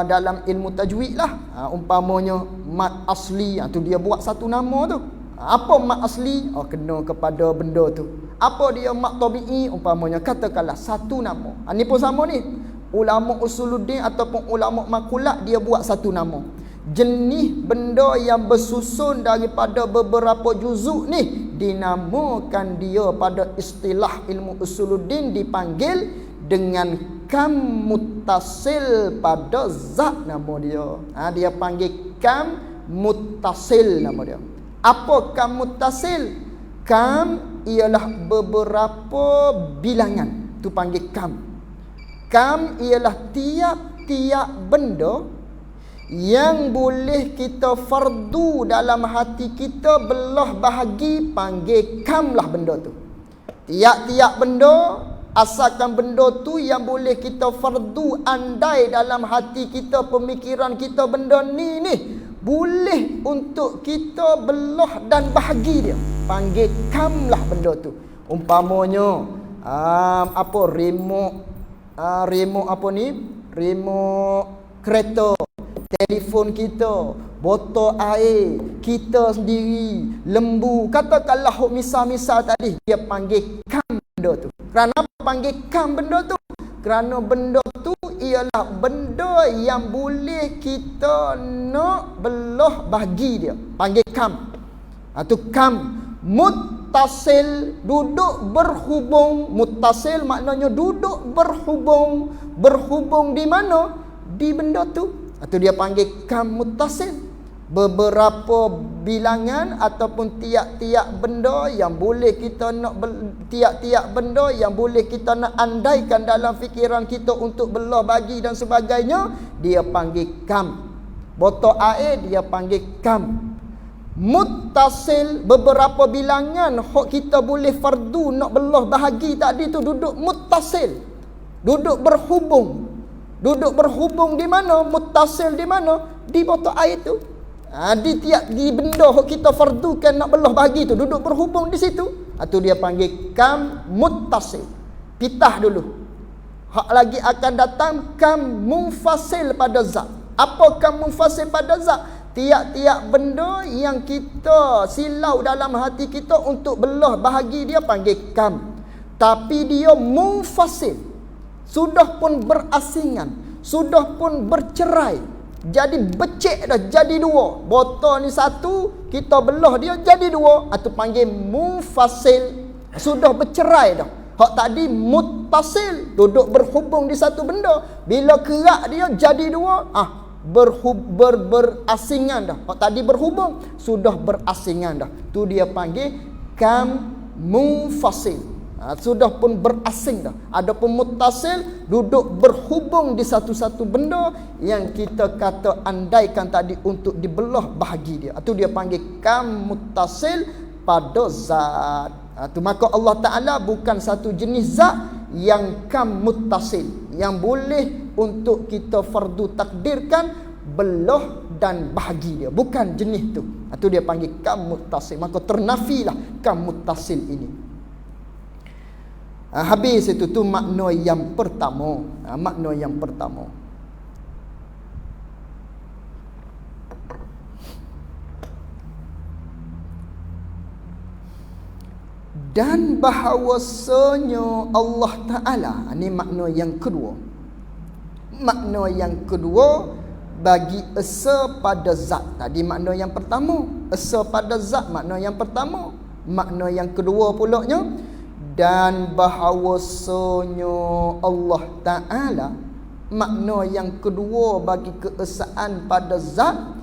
dalam ilmu tajwid lah. Umpamanya mat asli, tu dia buat satu nama tu. Apa mat asli? Kena kepada benda tu. Apa dia mat tabi'i? Umpamanya katakanlah satu nama. Ni pun sama ni. Ulama usuluddin ataupun ulama makulat, dia buat satu nama. Jenis benda yang bersusun daripada beberapa juzuk ni dinamakan dia pada istilah ilmu usuluddin dipanggil dengan kam muttasil pada zat nama dia. Dia panggil kam muttasil nama dia. Apa kam muttasil? Kam ialah beberapa bilangan. Tu panggil kam. Kam ialah tiap-tiap benda yang boleh kita fardu dalam hati kita belah bahagi, panggil kam lah benda tu. Tiap-tiap benda, asalkan benda tu yang boleh kita fardu andai dalam hati kita, pemikiran kita, benda ni boleh untuk kita belah dan bahagi dia, panggil kam lah benda tu. Umpamanya remote apa ni, remote kereta, telefon kita, botol air kita sendiri, lembu, katakanlah misal-misal tadi, dia panggil kam benda tu. Kerana apa panggil kam benda tu? Kerana benda tu ialah benda yang boleh kita nak belah bagi dia, panggil kam. Tu kam. Muttasil, duduk berhubung. Muttasil maknanya duduk berhubung. Berhubung di mana? Di benda tu. Atau dia panggil kam muttasil. Beberapa bilangan ataupun tiap-tiap benda yang boleh kita nak tiap-tiap benda yang boleh kita nak andaikan dalam fikiran kita untuk belah bagi dan sebagainya, dia panggil kam. Botol air dia panggil kam. Muttasil, beberapa bilangan hok kita boleh fardu nak belah bahagi tadi tu duduk muttasil. Duduk berhubung. Duduk berhubung di mana? Muttasil di mana? Di botol air tu. Di benda hok kita fardukan nak belah bahagi tu duduk berhubung di situ. Tu dia panggil kam muttasil. Pitah dulu. Hak lagi akan datang kam munfasil pada zat. Apa kam munfasil pada zat? Tiap-tiap benda yang kita silau dalam hati kita untuk belah bahagi dia panggil kam. Tapi dia munfasil. Sudah pun berasingan, sudah pun bercerai. Jadi becek dah, jadi dua. Botol ni satu, kita belah dia jadi dua. Itu panggil munfasil. Sudah bercerai dah. Hak tadi muttasil, duduk berhubung di satu benda. Bila kerak dia jadi dua, berasingan dah. Hak tadi berhubung, sudah berasingan dah. Tu dia panggil kam munfasil. Sudah pun berasing dah. Adapun muttasil, duduk berhubung di satu-satu benda yang kita kata andaikan tadi untuk dibelah bahagi dia. Itu dia panggil kam muttasil pada zat. Maka Allah Ta'ala bukan satu jenis zat yang kam muttasil, yang boleh untuk kita fardu takdirkan belah dan bahagi dia. Bukan jenis tu. Itu dia panggil kam muttasil. Maka ternafilah kam muttasil ini. Habis itu tu makna yang pertama. Makna yang pertama. Dan bahawasanya Allah Ta'ala, ini makna yang kedua. Makna yang kedua bagi esa pada zat. Tadi makna yang pertama, esa pada zat makna yang pertama. Makna yang kedua pulaknya, dan bahawasanya Allah Ta'ala, makna yang kedua bagi keesaan pada zat,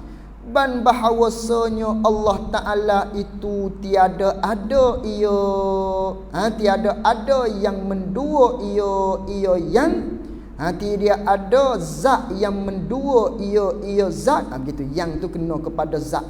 ban bahawasanya Allah Ta'ala itu tiada ada ia, tiada ada yang mendua ia yang, tiada ada zat yang mendua ia zat, begitu. Yang tu kena kepada zat.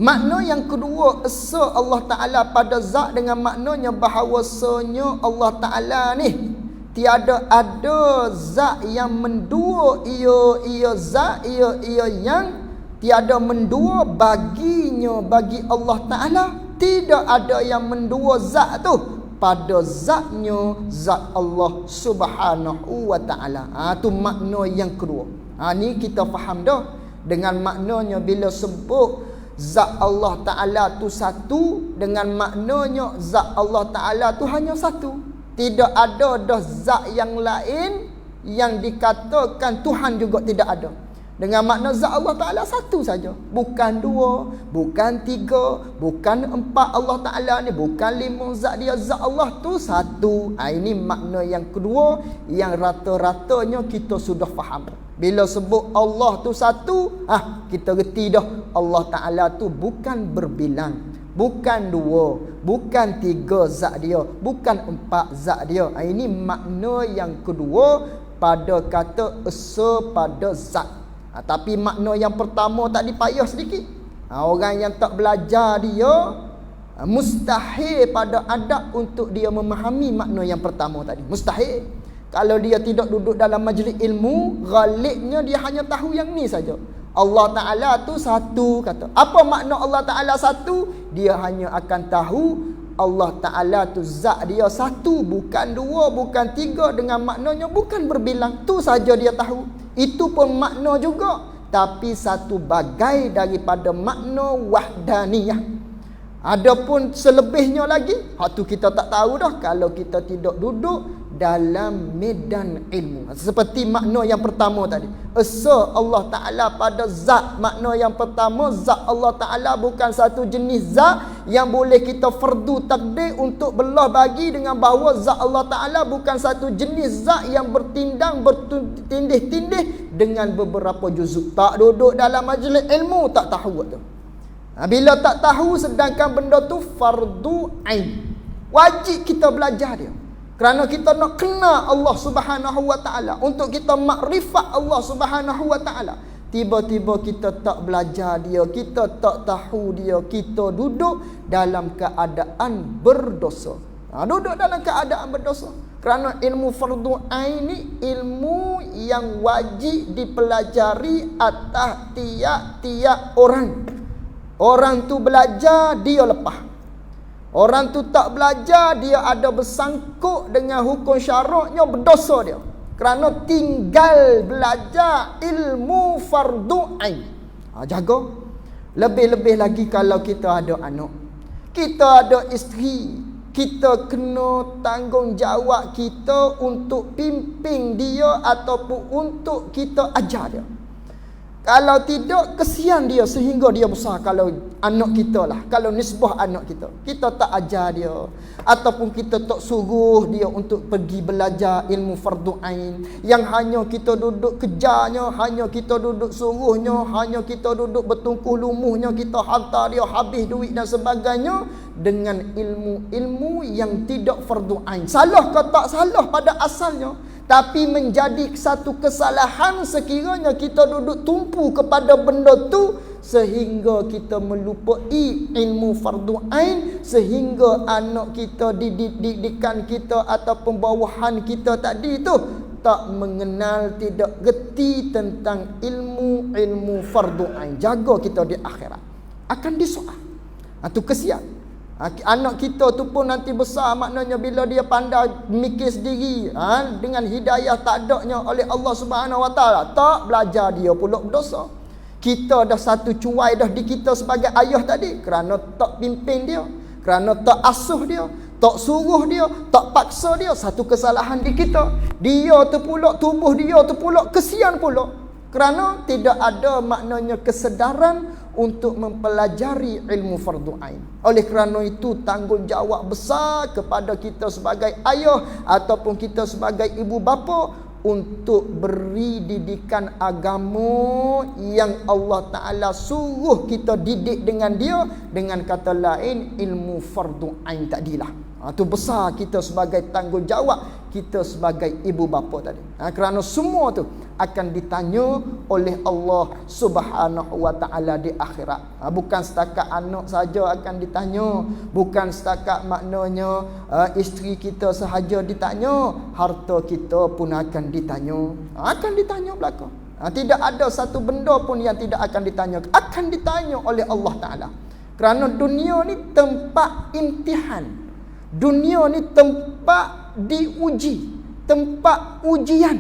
Makna yang kedua, esa Allah Ta'ala pada zat dengan maknanya bahawasanya Allah Ta'ala ni tiada ada zat yang mendua ia zat ia yang, tiada mendua baginya, bagi Allah Ta'ala tidak ada yang mendua zat tu pada zatnya, zat Allah Subhanahu wa Ta'ala. Tu makna yang kedua. Ni kita faham dah. Dengan maknanya bila sebut zat Allah Ta'ala tu satu, dengan maknanya zat Allah Ta'ala tu hanya satu. Tidak ada dah zat yang lain yang dikatakan Tuhan juga tidak ada. Dengan makna zat Allah Ta'ala satu saja. Bukan dua, bukan tiga, bukan empat Allah Ta'ala ni, bukan lima zat dia. Zat Allah tu satu. Ini makna yang kedua yang rata-ratanya kita sudah faham. Bila sebut Allah tu satu, kita reti dah Allah Ta'ala tu bukan berbilang, bukan dua, bukan tiga zat dia, bukan empat zat dia. Ini makna yang kedua pada kata esa pada zat. Tapi makna yang pertama tadi payah sedikit. Orang yang tak belajar dia mustahil pada adab untuk dia memahami makna yang pertama tadi. Mustahil. Kalau dia tidak duduk dalam majlis ilmu, ghalibnya dia hanya tahu yang ni saja. Allah Ta'ala tu satu, kata. Apa makna Allah Ta'ala satu? Dia hanya akan tahu Allah Ta'ala tu zat dia satu, bukan dua, bukan tiga, dengan maknanya bukan berbilang. Tu saja dia tahu. Itu pun makna juga, tapi satu bagai daripada makna wahdaniyah. Adapun selebihnya lagi, hak tu kita tak tahu dah kalau kita tidak duduk dalam medan ilmu. Seperti makna yang pertama tadi, esa Allah Ta'ala pada zat. Makna yang pertama, zat Allah Ta'ala bukan satu jenis zat yang boleh kita fardu takdir untuk belah bagi dengan bahawa zat Allah Ta'ala bukan satu jenis zat yang bertindih-tindih dengan beberapa juzuk. Tak duduk dalam majlis ilmu, tak tahu tu. Bila tak tahu, sedangkan benda tu fardu ain, wajib kita belajar dia. Kerana kita nak kenal Allah Subhanahu wa Ta'ala, untuk kita makrifat Allah Subhanahu wa Ta'ala. Tiba-tiba kita tak belajar dia, kita tak tahu dia, kita duduk dalam keadaan berdosa. Duduk dalam keadaan berdosa. Kerana ilmu fardu ain ni ilmu yang wajib dipelajari atas tiap-tiap orang. Orang tu belajar, dia lepas. Orang tu tak belajar, dia ada bersangkut dengan hukum syaraknya, berdosa dia. Kerana tinggal belajar ilmu fardu ain. Jaga. Lebih-lebih lagi kalau kita ada anak, kita ada isteri, kita kena tanggungjawab kita untuk pimpin dia ataupun untuk kita ajar dia. Kalau tidak, kesian dia sehingga dia besar. Kalau anak kita lah, kalau nisbah anak kita, kita tak ajar dia, ataupun kita tak suruh dia untuk pergi belajar ilmu fardu ain, yang hanya kita duduk kejarnya, hanya kita duduk suruhnya, hanya kita duduk bertungkuh lumuhnya, kita hantar dia habis duit dan sebagainya, dengan ilmu-ilmu yang tidak fardu ain. Salah ke tak salah pada asalnya, tapi menjadi satu kesalahan sekiranya kita duduk tumpu kepada benda tu sehingga kita melupai ilmu fardu ain, sehingga anak kita, didikan kita ataupun bawahan kita tadi tu tak mengenal, tidak reti tentang ilmu fardu ain. Jaga kita di akhirat akan disoal. Itu kesian. Anak kita tu pun nanti besar, maknanya bila dia pandai mikir sendiri, dengan hidayah tak adanya oleh Allah Subhanahu wa Ta'ala, tak belajar, dia pula berdosa. Kita dah satu cuai dah di kita sebagai ayah tadi, kerana tak pimpin dia, kerana tak asuh dia, tak suruh dia, tak paksa dia. Satu kesalahan di kita. Dia tu pula, tubuh dia tu pula kesian pula, kerana tidak ada maknanya kesedaran untuk mempelajari ilmu fardu ain. Oleh kerana itu, tanggungjawab besar kepada kita sebagai ayah ataupun kita sebagai ibu bapa untuk beri didikan agama yang Allah Ta'ala suruh kita didik dengan dia. Dengan kata lain, ilmu fardu ain tadilah. Itu besar kita sebagai tanggungjawab kita sebagai ibu bapa tadi. Kerana semua tu akan ditanya oleh Allah Subhanahu wa Ta'ala di akhirat. Bukan setakat anak saja akan ditanya, bukan setakat maknanya isteri kita sahaja ditanya, harta kita pun akan ditanya. Akan ditanya belaka. Tidak ada satu benda pun yang tidak akan ditanya. Akan ditanya oleh Allah Ta'ala. Kerana dunia ni tempat imtihan. Dunia ni tempat diuji, tempat ujian.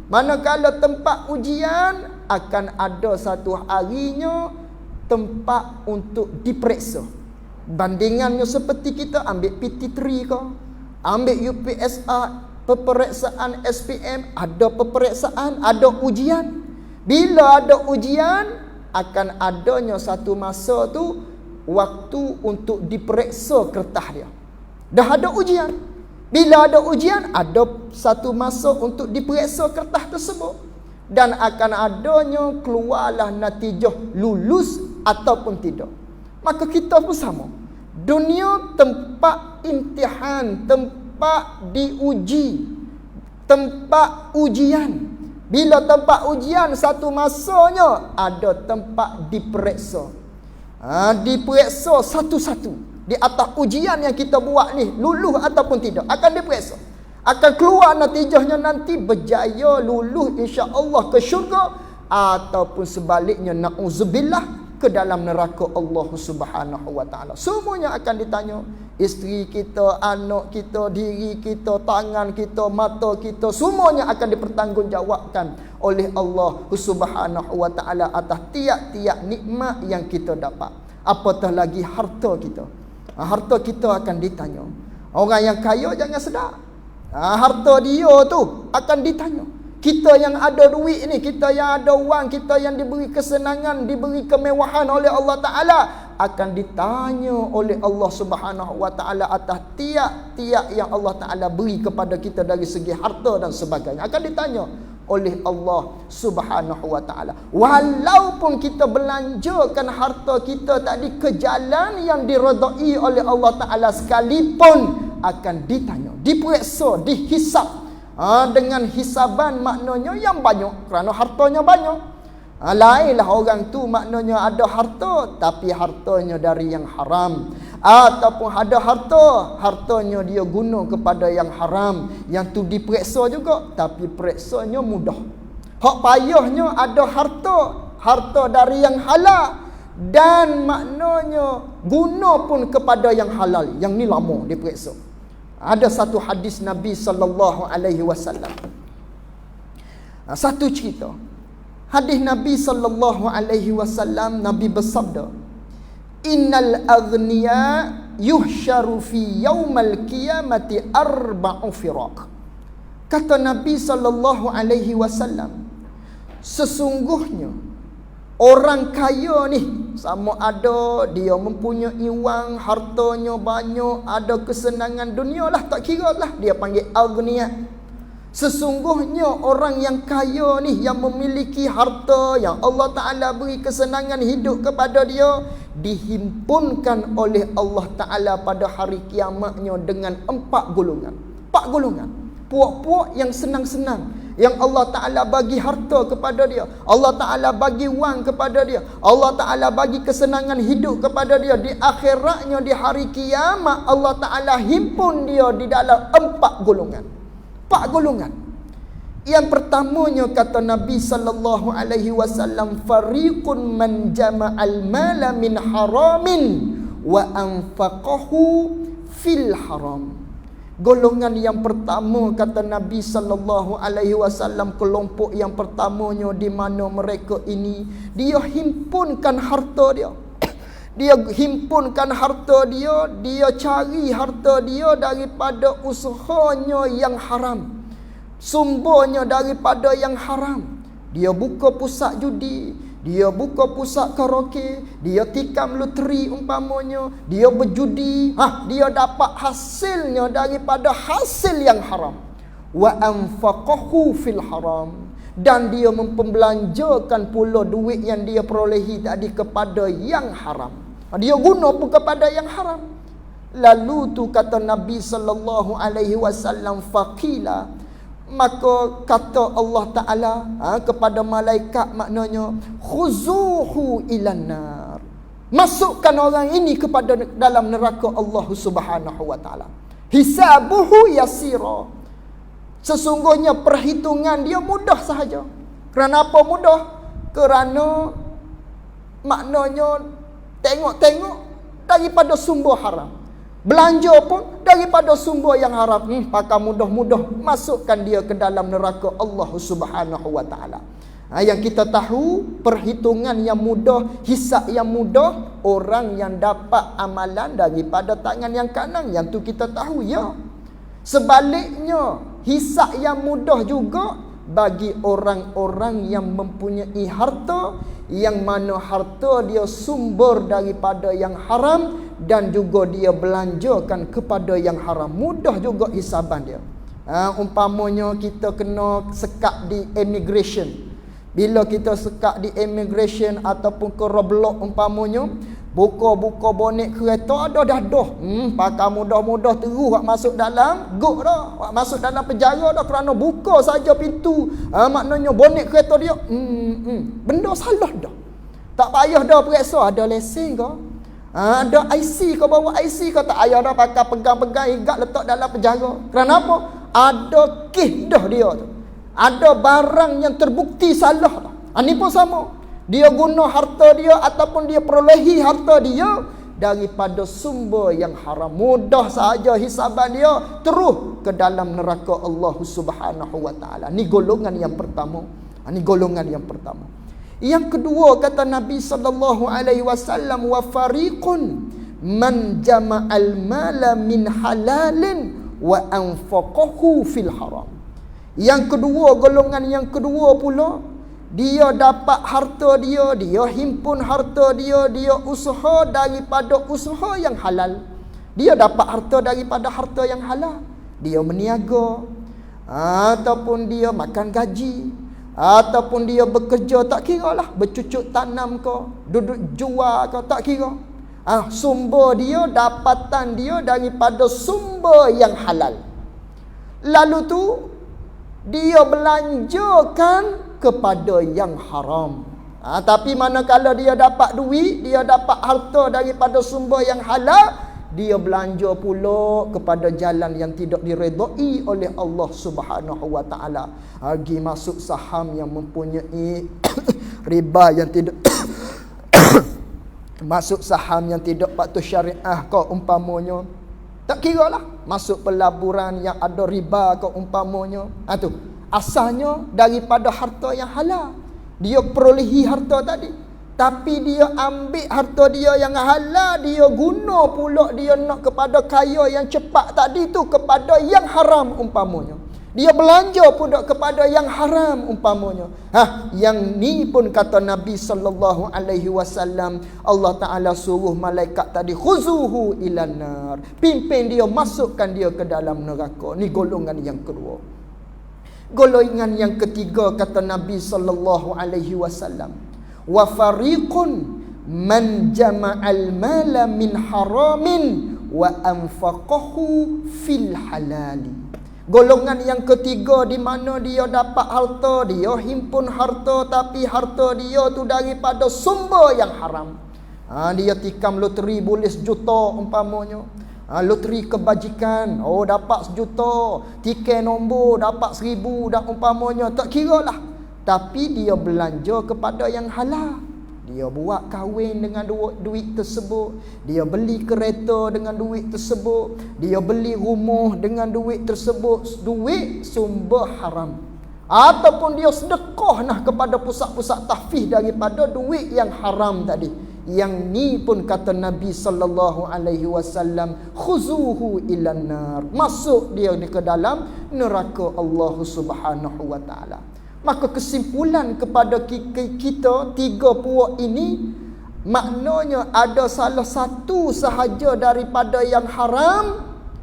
Manakala tempat ujian, akan ada satu harinya tempat untuk diperiksa. Bandingannya seperti kita ambil PT3 ke, ambil UPSR, peperiksaan SPM, ada peperiksaan, ada ujian. Bila ada ujian, akan adanya satu masa tu waktu untuk diperiksa kertas dia. Dah ada ujian. Bila ada ujian, ada satu masa untuk diperiksa kertas tersebut. Dan akan adanya keluarlah natijah lulus ataupun tidak. Maka kita pun sama. Dunia tempat imtihan, tempat diuji, tempat ujian. Bila tempat ujian, satu masanya ada tempat diperiksa. Diperiksa satu-satu. Di atas ujian yang kita buat ni, lulus ataupun tidak, akan diperiksa. Akan keluar natijahnya nanti berjaya lulus insya-Allah ke syurga, ataupun sebaliknya na'udzubillah ke dalam neraka Allah Subhanahu wa Ta'ala. Semuanya akan ditanya. Isteri kita, anak kita, diri kita, tangan kita, mata kita, semuanya akan dipertanggungjawabkan oleh Allah Subhanahu wa Ta'ala atas tiap-tiap nikmat yang kita dapat. Apatah lagi harta kita. Harta kita akan ditanya. Orang yang kaya jangan sedar. Harta dia tu akan ditanya. Kita yang ada duit ni, kita yang ada wang, kita yang diberi kesenangan, diberi kemewahan oleh Allah Ta'ala, akan ditanya oleh Allah Subhanahu wa Ta'ala atas tiap-tiap yang Allah Ta'ala beri kepada kita dari segi harta dan sebagainya. Akan ditanya oleh Allah Subhanahu wa Ta'ala. Walaupun kita belanjakan harta kita tadi ke jalan yang diredai oleh Allah Ta'ala sekalipun, akan ditanya, diperiksa, dihisap. Dengan hisaban maknanya yang banyak, kerana hartanya banyak. Lainlah orang tu maknanya ada harta, tapi hartanya dari yang haram. Ataupun ada hartanya dia guna kepada yang haram. Yang tu diperiksa juga, tapi periksanya mudah. Hak payahnya ada harta dari yang halal, dan maknanya guna pun kepada yang halal. Yang ni lama diperiksa. Ada satu hadis Nabi sallallahu alaihi wasallam. Satu cerita. Hadis Nabi sallallahu alaihi wasallam, Nabi bersabda, "Innal aghniya yuhsyaru fi yaumal qiyamati arba'u firaq." Kata Nabi sallallahu alaihi wasallam, sesungguhnya orang kaya ni, sama ada dia mempunyai wang, hartanya banyak, ada kesenangan dunia lah, tak kira lah, dia panggil aghniya. Sesungguhnya orang yang kaya ni, yang memiliki harta, yang Allah Ta'ala beri kesenangan hidup kepada dia, dihimpunkan oleh Allah Ta'ala pada hari kiamatnya dengan 4 golongan. 4 golongan. Puak-puak yang senang-senang, yang Allah Ta'ala bagi harta kepada dia, Allah Ta'ala bagi wang kepada dia, Allah Ta'ala bagi kesenangan hidup kepada dia. Di akhiratnya, di hari kiamat, Allah Ta'ala himpun dia di dalam 4 golongan. 4 golongan. Yang pertamanya, kata Nabi sallallahu alaihi wasallam, fariqun man jama'al mala min haramin wa anfaqahu fil haram. Golongan yang pertama, kata Nabi sallallahu alaihi wasallam, kelompok yang pertamanya, di mana mereka ini dia himpunkan harta dia. Dia himpunkan harta dia, dia cari harta dia daripada usahanya yang haram, sumbernya daripada yang haram. Dia buka pusat judi, dia buka pusat karaoke, dia tikam loteri umpamanya, dia berjudi, dia dapat hasilnya daripada hasil yang haram. wa anfaqahu fil haram, dan dia memperbelanjakan pula duit yang dia perolehi tadi kepada yang haram. Dia guna pun kepada yang haram. Lalu tu kata Nabi sallallahu alaihi wasallam, faqila, maka kata Allah Taala kepada malaikat, maknanya khuzuhu ilan nar, masukkan orang ini kepada dalam neraka Allah Subhanahu wa taala. Hisabuhu yasira, sesungguhnya perhitungan dia mudah sahaja. Kerana apa mudah? Kerana maknanya tengok-tengok daripada sumber haram. Belanja pun daripada sumber yang haram. Pakai mudah-mudah masukkan dia ke dalam neraka Allah Subhanahu wa taala. Yang kita tahu, perhitungan yang mudah, hisab yang mudah, orang yang dapat amalan daripada tangan yang kanan, yang tu kita tahu ya. Sebaliknya, hisab yang mudah juga bagi orang-orang yang mempunyai harta, yang mana harta dia sumber daripada yang haram, dan juga dia belanjakan kepada yang haram. Mudah juga hisaban dia. Umpamanya kita kena sekat di immigration. Bila kita sekat di immigration ataupun ke roadblock umpamanya, buka-buka bonet kereta ada dah. Pakai mudah-mudah terus wak masuk dalam gok dah, wak masuk dalam penjara dah, kerana buka saja pintu. Maknanya bonet kereta dia benda salah dah. Tak payah dah periksa ada lesen ke, ada IC kau, bawa IC kau, tak payah dah pakai pegang-pegang igat letak dalam penjara. Kerana apa? Ada kes dah dia tu. Ada barang yang terbukti salah dah. Ini pun sama. Dia guna harta dia ataupun dia perolehi harta dia daripada sumber yang haram. Mudah saja hisaban dia, terus ke dalam neraka Allah Subhanahu wa taala. Ni golongan yang pertama. Yang kedua, kata Nabi sallallahu alaihi wasallam, wa fariqun man jama'al mala min halalin wa anfaqahu fil haram. Yang kedua, golongan yang kedua pula, dia dapat harta dia, dia himpun harta dia, dia usaha daripada usaha yang halal. Dia dapat harta daripada harta yang halal. Dia meniaga, ataupun dia makan gaji, ataupun dia bekerja, tak kira lah, bercucuk tanam ke, duduk jual ke, tak kira. Sumber dia, dapatan dia daripada sumber yang halal. Lalu tu dia belanjakan kepada yang haram. Tapi manakala dia dapat duit, dia dapat harta daripada sumber yang halal, dia belanja pula kepada jalan yang tidak diredai oleh Allah Subhanahu wa taala. Pergi masuk saham yang mempunyai riba yang tidak masuk saham yang tidak patut syariah kau umpamanya. Tak kira lah, masuk pelaburan yang ada riba ke umpamanya. Tu asalnya daripada harta yang halal. Dia perolehi harta tadi, tapi dia ambil harta dia yang halal, dia guna pula, dia nak kepada kaya yang cepat tadi tu kepada yang haram umpamanya. Dia belanja pula kepada yang haram umpamanya. Yang ni pun kata Nabi sallallahu alaihi wasallam, Allah Taala suruh malaikat tadi, khuzuhu ilan nar, pimpin dia, masukkan dia ke dalam neraka. Ni golongan yang kedua. Golongan yang ketiga, kata Nabi sallallahu alaihi wasallam, wa fariqun man jama'al mala min haramin wa anfaqahu fil halali. Golongan yang ketiga, di mana dia dapat harta, dia himpun harta, tapi harta dia tu daripada sumber yang haram. Dia tikam loteri boleh 1 juta umpamanya. Loteri kebajikan, dapat 1 juta. Tiket nombor dapat 1000 dan umpamanya, tak kira lah. Tapi dia belanja kepada yang halal. Dia buat kahwin dengan duit tersebut, dia beli kereta dengan duit tersebut, dia beli rumah dengan duit tersebut, duit sumber haram. Ataupun dia sedekah kepada pusat-pusat tahfiz daripada duit yang haram tadi. Yang ni pun kata Nabi sallallahu alaihi wasallam, khuzuhu ilan nar, masuk dia ke dalam neraka Allah Subhanahu wa taala. Maka kesimpulan kepada kita, 3 puak ini, maknanya ada salah satu sahaja daripada yang haram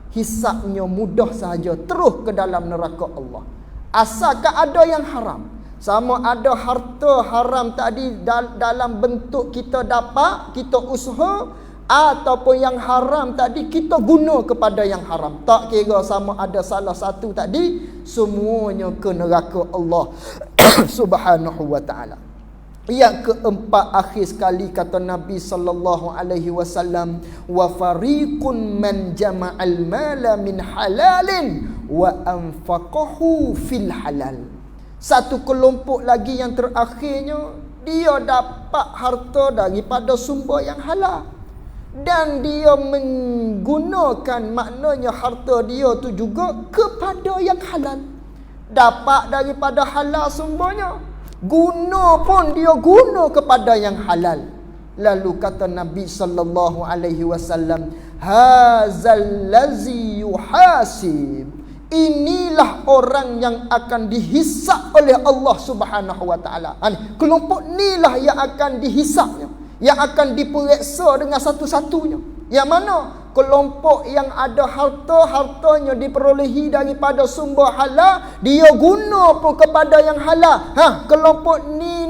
hisabnya mudah sahaja, terus ke dalam neraka Allah. Asalkan ada yang haram, sama ada harta haram tadi dalam bentuk kita dapat, kita usaha, ataupun yang haram tadi kita guna kepada yang haram, tak kira sama ada salah satu tadi, semuanya ke neraka Allah Subhanahu wa taala. Yang keempat akhir sekali kata Nabi sallallahu alaihi wasallam, wa fariqun man jama'al mala min halalin wa anfaqahu fil halal. Satu kelompok lagi yang terakhirnya, dia dapat harta daripada sumber yang halal dan dia menggunakan, maknanya harta dia tu juga kepada yang halal. Dapat daripada halal sumbernya, guna pun dia guna kepada yang halal. Lalu kata Nabi sallallahu alaihi wasallam, hazal ladzi yuhasib, inilah orang yang akan dihisap oleh Allah Subhanahu wa taala. Kelompok inilah yang akan dihisapnya, yang akan diperiksa dengan satu-satunya. Yang mana? Kelompok yang ada hartanya diperolehi daripada sumber halal, dia guna pun kepada yang halal. Kelompok ni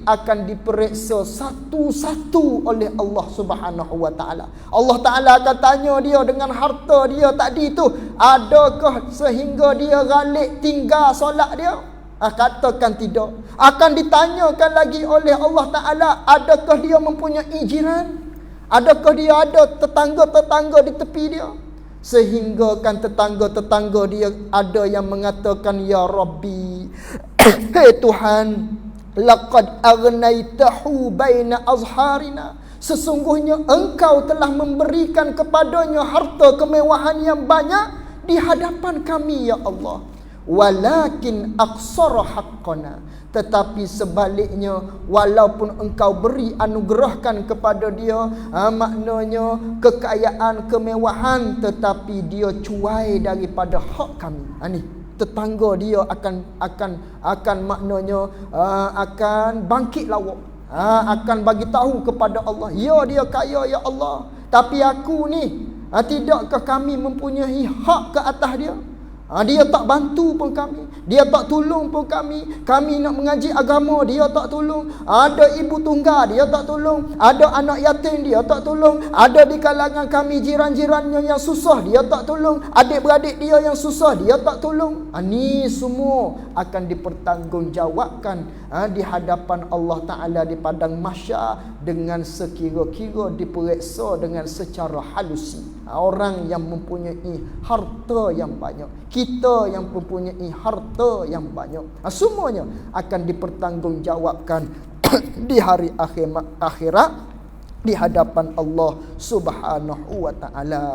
akan diperiksa satu-satu oleh Allah Subhanahu wa taala. Allah Taala akan tanya dia dengan harta dia tadi tu, adakah sehingga dia galik tinggal solat dia? Katakan tidak. Akan ditanyakan lagi oleh Allah Taala, adakah dia mempunyai jiran? Adakah dia ada tetangga-tetangga di tepi dia? Sehingga kan tetangga-tetangga dia ada yang mengatakan, ya Rabbi, hei Tuhan, laqad agnaitahu baina azharina, sesungguhnya engkau telah memberikan kepadanya harta kemewahan yang banyak di hadapan kami ya Allah. Walakin aqsara haqqana, tetapi sebaliknya, walaupun engkau beri anugerahkan kepada dia, maknanya kekayaan, kemewahan, tetapi dia cuai daripada hak kami. Ni tetangga dia akan maknanya akan bangkit lawak, akan bagi tahu kepada Allah, ya dia kaya ya Allah, tapi aku ni tidakkah kami mempunyai hak ke atas dia? Dia tak bantu pun kami, dia tak tolong pun kami. Kami nak mengaji agama, dia tak tolong. Ada ibu tunggal, dia tak tolong. Ada anak yatim, dia tak tolong. Ada di kalangan kami jiran-jirannya yang susah, dia tak tolong. Adik-beradik dia yang susah, dia tak tolong. Ni semua akan dipertanggungjawabkan di hadapan Allah Ta'ala di padang mahsyar dengan sekira-kira diperiksa dengan secara halusi. Orang yang mempunyai harta yang banyak, kita yang mempunyai harta yang banyak, semuanya akan dipertanggungjawabkan di hari akhirat di hadapan Allah Subhanahu wa taala.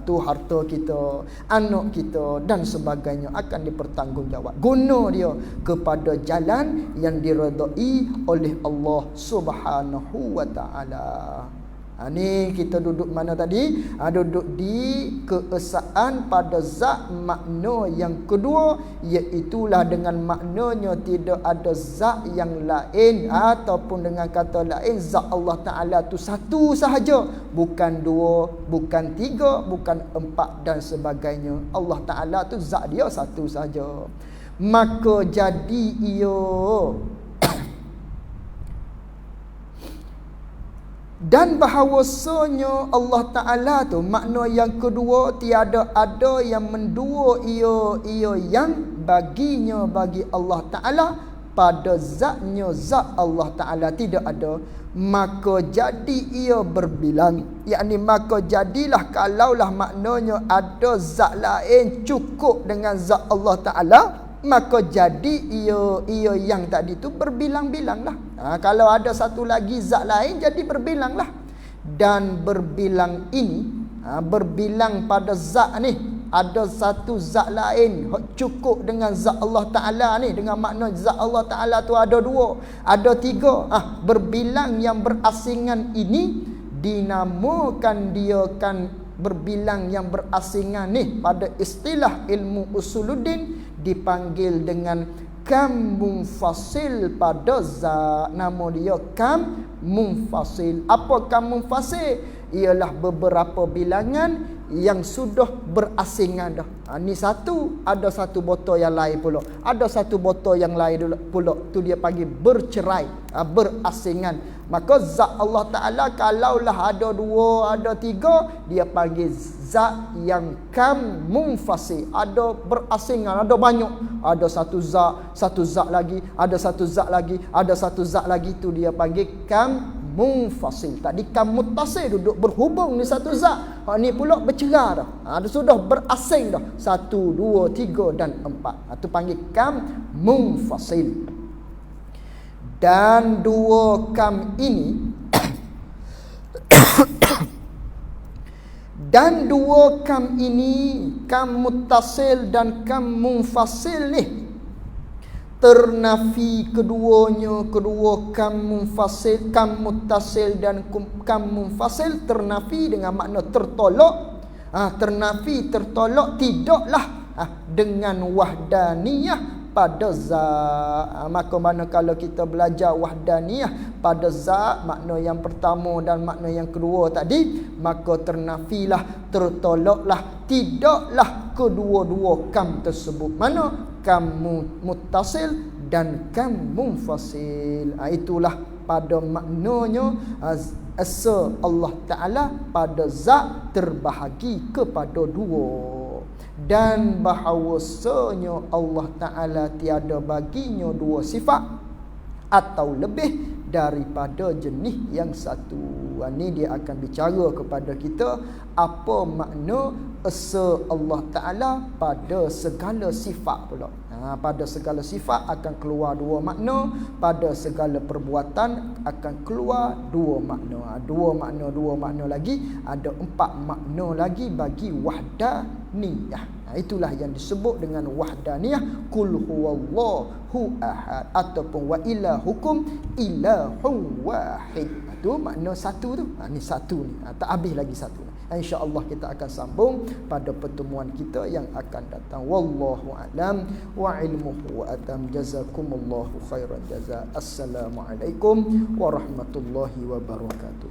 Tu harta kita, anak kita dan sebagainya akan dipertanggungjawab. Guna dia kepada jalan yang diredai oleh Allah Subhanahu wa taala. Ni kita duduk mana tadi? Duduk di keesaan pada zat makna yang kedua, iaitulah dengan maknanya tidak ada zat yang lain, ataupun dengan kata lain, zat Allah Ta'ala tu satu sahaja, bukan dua, bukan tiga, bukan empat dan sebagainya. Allah Ta'ala tu zat dia satu sahaja. Maka jadi ia dan bahawasanya Allah Ta'ala tu, makna yang kedua, tiada ada yang mendua ia yang baginya bagi Allah Ta'ala pada zatnya zat Allah Ta'ala tidak ada. Maka jadi ia berbilang, yakni maka jadilah kalaulah maknanya ada zat lain cukup dengan zat Allah Ta'ala, maka jadi ia yang tadi tu berbilang-bilanglah. Kalau ada satu lagi zat lain, jadi berbilanglah. Dan berbilang ini, berbilang pada zat ni, ada satu zat lain cukup dengan zat Allah Ta'ala ni, dengan makna zat Allah Ta'ala tu ada dua, ada tiga. Berbilang yang berasingan ini dinamakan dia kan berbilang yang berasingan ni pada istilah ilmu usuluddin dipanggil dengan kam munfasil pada zat. Nama dia kam munfasil. Apa kam munfasil? Ialah beberapa bilangan yang sudah berasingan dah. Ni satu, ada satu botol yang lain pula. Ada satu botol yang lain pula. Tu dia panggil bercerai, berasingan. Maka zat Allah Ta'ala kalaulah ada dua, ada tiga, dia panggil zat yang kam munfasil. Ada berasingan, ada banyak. Ada satu zat lagi, ada satu zat lagi, ada satu zat lagi. Tu dia panggil kam munfasil. Tadi kam muttasil, duduk berhubung ni satu zat. Ni pula bercerai dah. Dia sudah berasing dah. 1, 2, 3 dan 4. Itu panggil kam munfasil. Dan dua kam ini dan dua kam ini, kam muttasil dan kam munfasil ni, ternafi keduanya, kedua kam munfasil, kam muttasil dan kam munfasil ternafi dengan makna tertolak. Ternafi, tertolak, tidaklah dengan wahdaniyah pada zat. Maka manakala kita belajar wahdaniyah pada zat, makna yang pertama dan makna yang kedua tadi, maka ternafilah, tertolaklah, tidaklah kedua-dua kam tersebut. Mana? Kam muttasil dan kam munfasil. Itulah pada maknanya asa Allah Ta'ala pada zat terbahagi kepada dua. Dan bahawasanya Allah Ta'ala tiada baginya dua sifat atau lebih daripada jenis yang satu. Ini dia akan bicara kepada kita apa makna asa Allah Ta'ala pada segala sifat pula. Pada segala sifat akan keluar dua makna, pada segala perbuatan akan keluar dua makna. Dua makna lagi, ada 4 makna lagi bagi wahdaniyah. Itulah yang disebut dengan wahdaniyah. Qul huwallahu ahad ataupun wa ilahukum ilahun wahid. Itu makna satu tu. Ni satu ni. Tak habis lagi satu. InsyaAllah kita akan sambung pada pertemuan kita yang akan datang. Wallahu a'lam wa ilmuhu wa atam. Jazakumullahu khairan jazaa. Assalamualaikum warahmatullahi wabarakatuh.